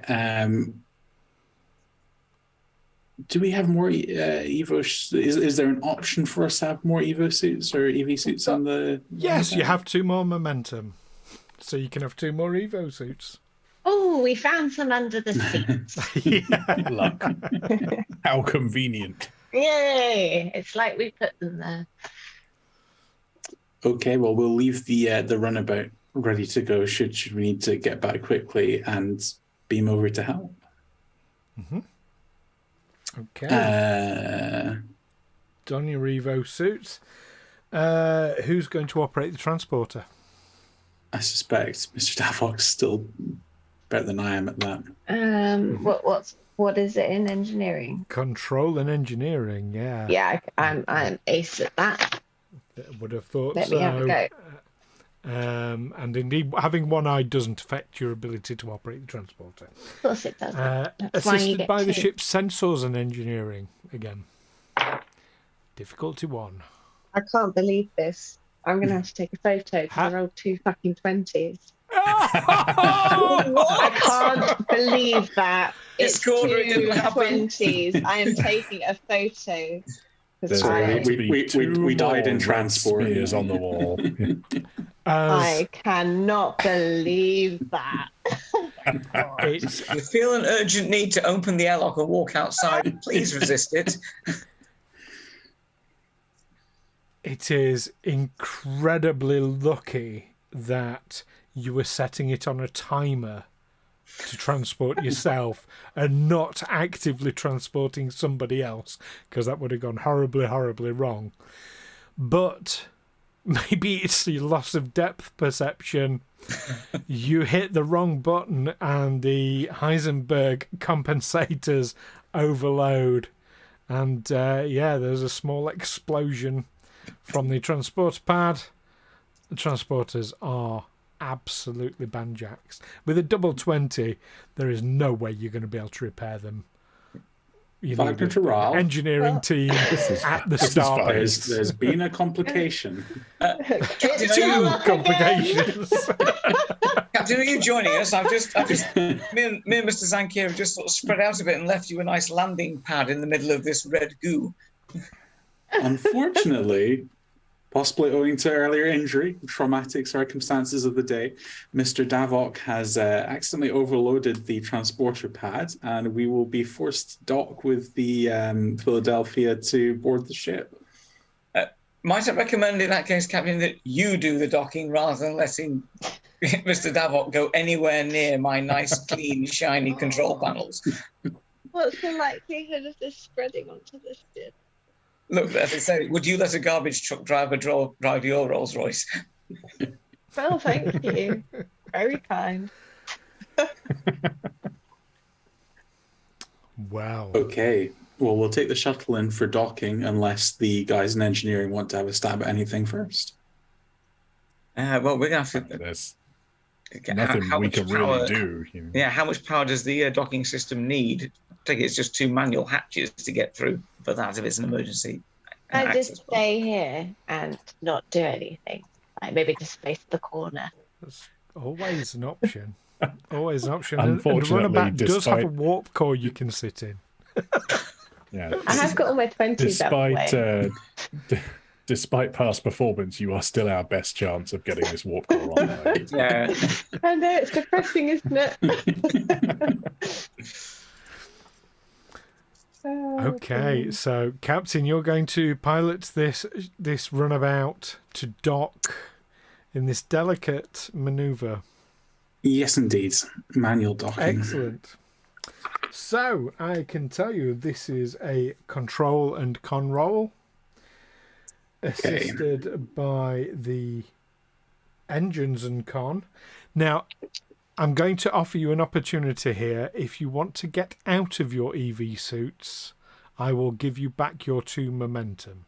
Do we have more Evo? Is there an option for us to have more Evo suits or EV suits on the?
Yes, you have 2 more momentum, so you can have 2 more Evo suits.
Oh, we found some under the seats.
Luck. How convenient.
Yay! It's like we put them there.
Okay, well, we'll leave the runabout ready to go should we need to get back quickly and beam over to help.
Okay. Don your Evo suits. Who's going to operate the transporter?
I suspect Mr. Davok's still better than I am at that.
What is it in engineering?
Control and engineering. Yeah.
Yeah, I'm ace at that.
Would have thought
Let
so.
me have a go.
And indeed, having one eye doesn't affect your ability to operate the transporter.
Of course it does. That's why you
Assisted
get
by the
2.
ship's sensors and engineering again. Difficulty 1.
I can't believe this. I'm going to have to take a photo because I rolled 2 fucking 20s. I can't believe that. It's 2 20s. I am taking a photo.
We died in transport.
Smears on the wall.
I cannot believe that.
It's
You feel an urgent need to open the airlock and walk outside. Please resist it.
It is incredibly lucky that you were setting it on a timer to transport yourself and not actively transporting somebody else, because that would have gone horribly, horribly wrong. But maybe it's the loss of depth perception. You hit the wrong button and the Heisenberg compensators overload. And there's a small explosion from the transporter pad. The transporters are absolutely banjaxed. With a double 20, there is no way you're going to be able to repair them. You
Wagner
need
to
an
Wraal.
engineering team at the starbase.
There's been a complication.
Captain,
Two complications.
Captain, are you joining us? Me and Mr. Zankir have just sort of spread out a bit and left you a nice landing pad in the middle of this red goo.
Unfortunately, possibly owing to earlier injury, traumatic circumstances of the day, Mr. Davok has accidentally overloaded the transporter pad, and we will be forced to dock with the Philadelphia to board the ship.
Might I recommend in that case, Captain, that you do the docking rather than letting Mr. Davok go anywhere near my nice, clean, shiny control panels?
What's the likelihood of this spreading onto the ship?
Look, as I say, would you let a garbage truck driver drive your Rolls Royce?
Well, thank you. Very kind.
Wow.
Okay. Well, we'll take the shuttle in for docking unless the guys in engineering want to have a stab at anything first.
Well, we're going to have to...
There's
Okay,
nothing
how
we
much
can
power-
really do. You know.
Yeah, how much power does the docking system need? I think it's just 2 manual hatches to get through for that if it's an emergency.
I
access
just
point.
stay here and not do anything. Like maybe just face the corner.
That's always an option. Always an option. And the
Unfortunately,
runabout does have a
despite-
warp core you can sit in.
Yeah.
I have got all my 20s out the way.
Despite past performance, you are still our best chance of getting this warp core on.
Yeah.
I know, it's depressing, isn't it?
Okay, so Captain, you're going to pilot this runabout to dock in this delicate manoeuvre.
Yes, indeed. Manual docking.
Excellent. So I can tell you this is a control and con roll, assisted by the engines and con. Now, I'm going to offer you an opportunity here. If you want to get out of your EV suits, I will give you back your 2 momentum.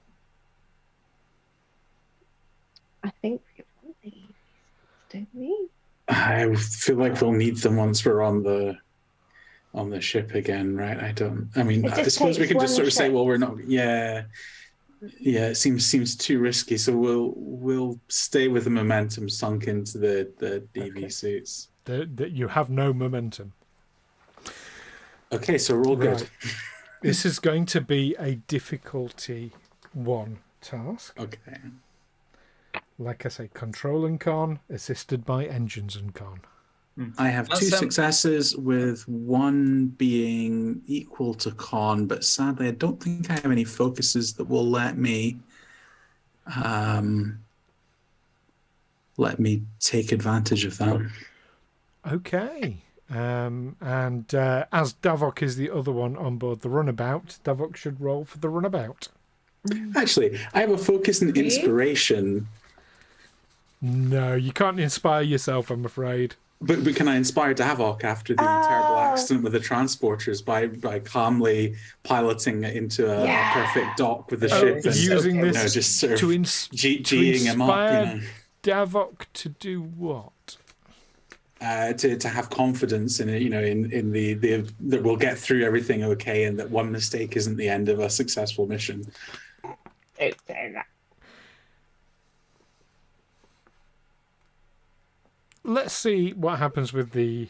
I think we want these, don't we?
I feel like we'll need them once we're on the ship again, right? I suppose we
takes
can just
one
sort of say,
trip.
well, we're not. Yeah, it seems too risky. So we'll stay with the momentum sunk into the EV suits.
That you have no momentum.
Okay, so we're all good.
Right. This is going to be a difficulty 1 task.
Okay.
Like I say, control and con, assisted by engines and con.
I have 2 successes with 1 being equal to con, but sadly I don't think I have any focuses that will let me take advantage of that.
Okay. And as Davok is the other one on board the runabout, Davok should roll for the runabout.
Actually, I have a focus and inspiration.
No, you can't inspire yourself, I'm afraid.
But can I inspire Davok after the terrible accident with the transporters by calmly piloting it into a perfect dock with the ship and
using this
just sort of
to
G'ing him up,
inspire Davok to do what?
To have confidence in it, in the that we'll get through everything okay, and that one mistake isn't the end of a successful mission.
Don't say that.
Let's see what happens with the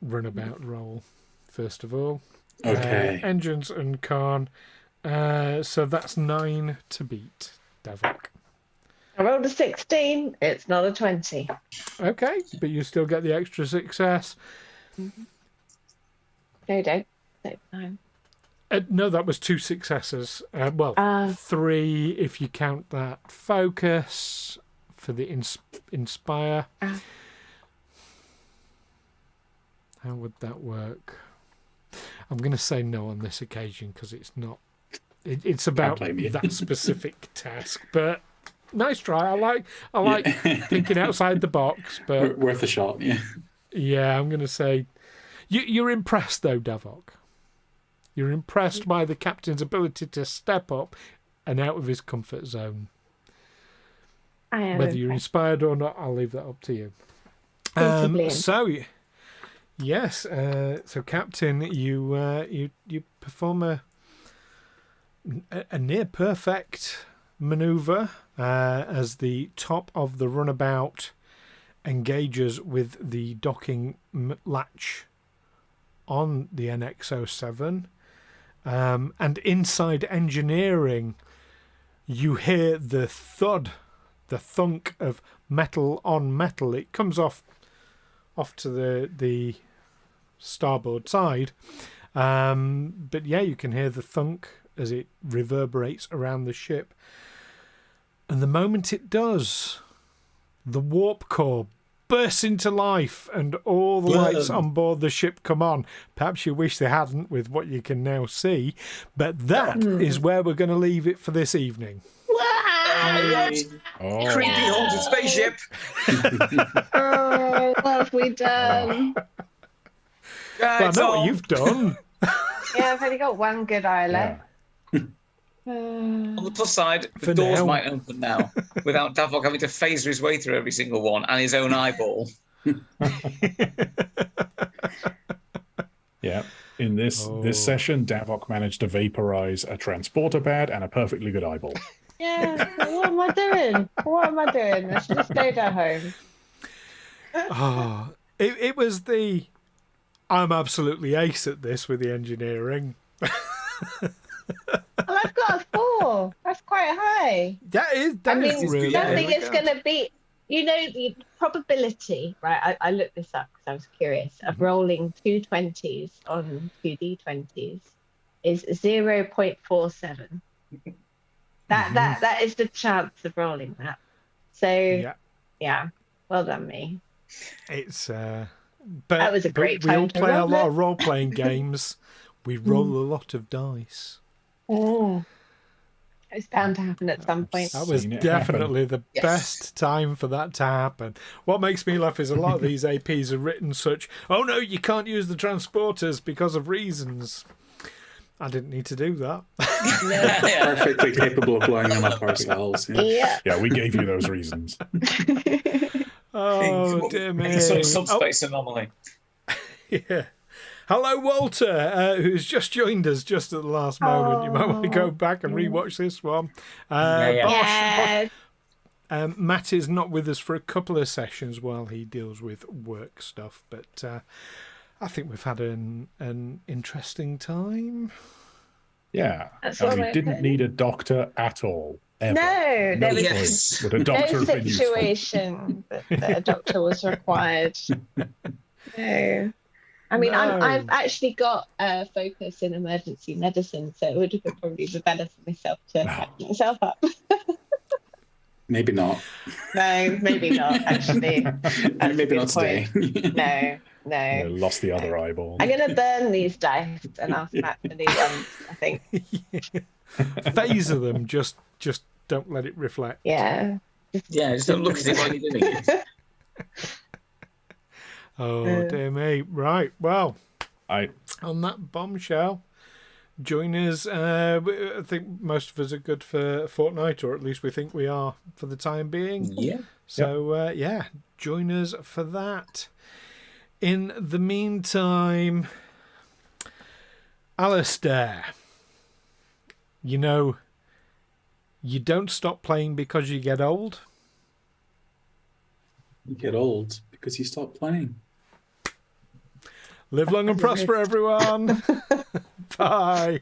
runabout roll, first of all.
Okay.
Engines and con. So that's 9 to beat, Davok.
I rolled a 16. It's not a 20.
Okay, but you still get the extra success.
No, don't. No.
No, that was 2 successes. 3 if you count that focus for the inspire. How would that work? I'm going to say no on this occasion because it's not. It's about that specific task. But nice try. I like thinking outside the box. But
Worth a shot. Yeah.
Yeah, I'm going to say you're impressed though, Davok. You're impressed by the captain's ability to step up and out of his comfort zone.
I am
Whether you're
impressed.
inspired or not, I'll leave that up to you.
Possibly.
So, yes. So, Captain, you perform a near perfect manoeuvre as the top of the runabout engages with the docking latch on the NX-07. And inside engineering, you hear the thud, the thunk of metal on metal. It comes off to the starboard side. But yeah, you can hear the thunk as it reverberates around the ship. And the moment it does, the warp core bursts into life and all the lights on board the ship come on. Perhaps you wish they hadn't with what you can now see. But that is where we're going to leave it for this evening.
Creepy haunted spaceship.
Oh, what have we done?
Well, I know what you've done.
Yeah, I've only got one good eye left.
On the plus side, the
For
doors
now.
might open now without Davok having to phaser his way through every single one and his own eyeball.
Yeah. In this session, Davok managed to vaporize a transporter pad and a perfectly good eyeball.
Yeah, what am I doing? What am I doing? I should have stayed at home.
It was the I'm absolutely ace at this with the engineering.
Well, I've got a 4. That's quite high.
That is really
don't think it's
good.
going to be, the probability, right? I looked this up because I was curious, of rolling 2 20s on 2 D20s is 0.47. That is the chance of rolling that. So, yeah, well done, me.
It's but
That was a great
we all
time to
play a
roll
lot
it.
of role-playing games. We roll a lot of dice.
It's bound to happen at some point.
That was
Seen it
definitely the
Yes.
best time for that to happen. What makes me laugh is a lot of these APs are written such, oh no, you can't use the transporters because of reasons. I didn't need to do that.
Perfectly capable of blowing them up ourselves. Yeah.
Yeah.
Yeah, we gave you those reasons.
Oh, dear me.
Some subspace anomaly.
Yeah. Hello, Walter, who's just joined us just at the last moment. You might want to go back and rewatch this one.
Yeah.
Bosh, Matt is not with us for a couple of sessions while he deals with work stuff, but I think we've had an interesting time.
Yeah.
That's
And
what
we
we're
didn't
putting.
need a doctor at all. Ever.
No, there was
Yes.
Would a
no
doctor have been useful?
situation that a doctor was required. No. I mean,
No.
I've actually got a focus in emergency medicine, so it would have probably been better for myself to catch myself up.
Maybe not.
No, maybe not, actually. That's a
Maybe
good
not today.
point. No.
Yeah, lost the other eyeball.
I'm going to burn these dice and ask Matt for new ones, I think.
Phaser them, just don't let it reflect.
Yeah.
Yeah, just don't look at it while you're doing it.
Oh, dear me. Right, well,
I
on that bombshell, join us. I think most of us are good for a fortnight, or at least we think we are for the time being.
Yeah.
So, join us for that. In the meantime, Alastair, you don't stop playing because you get old.
You get old because you stop playing.
Live long and prosper, everyone. Bye.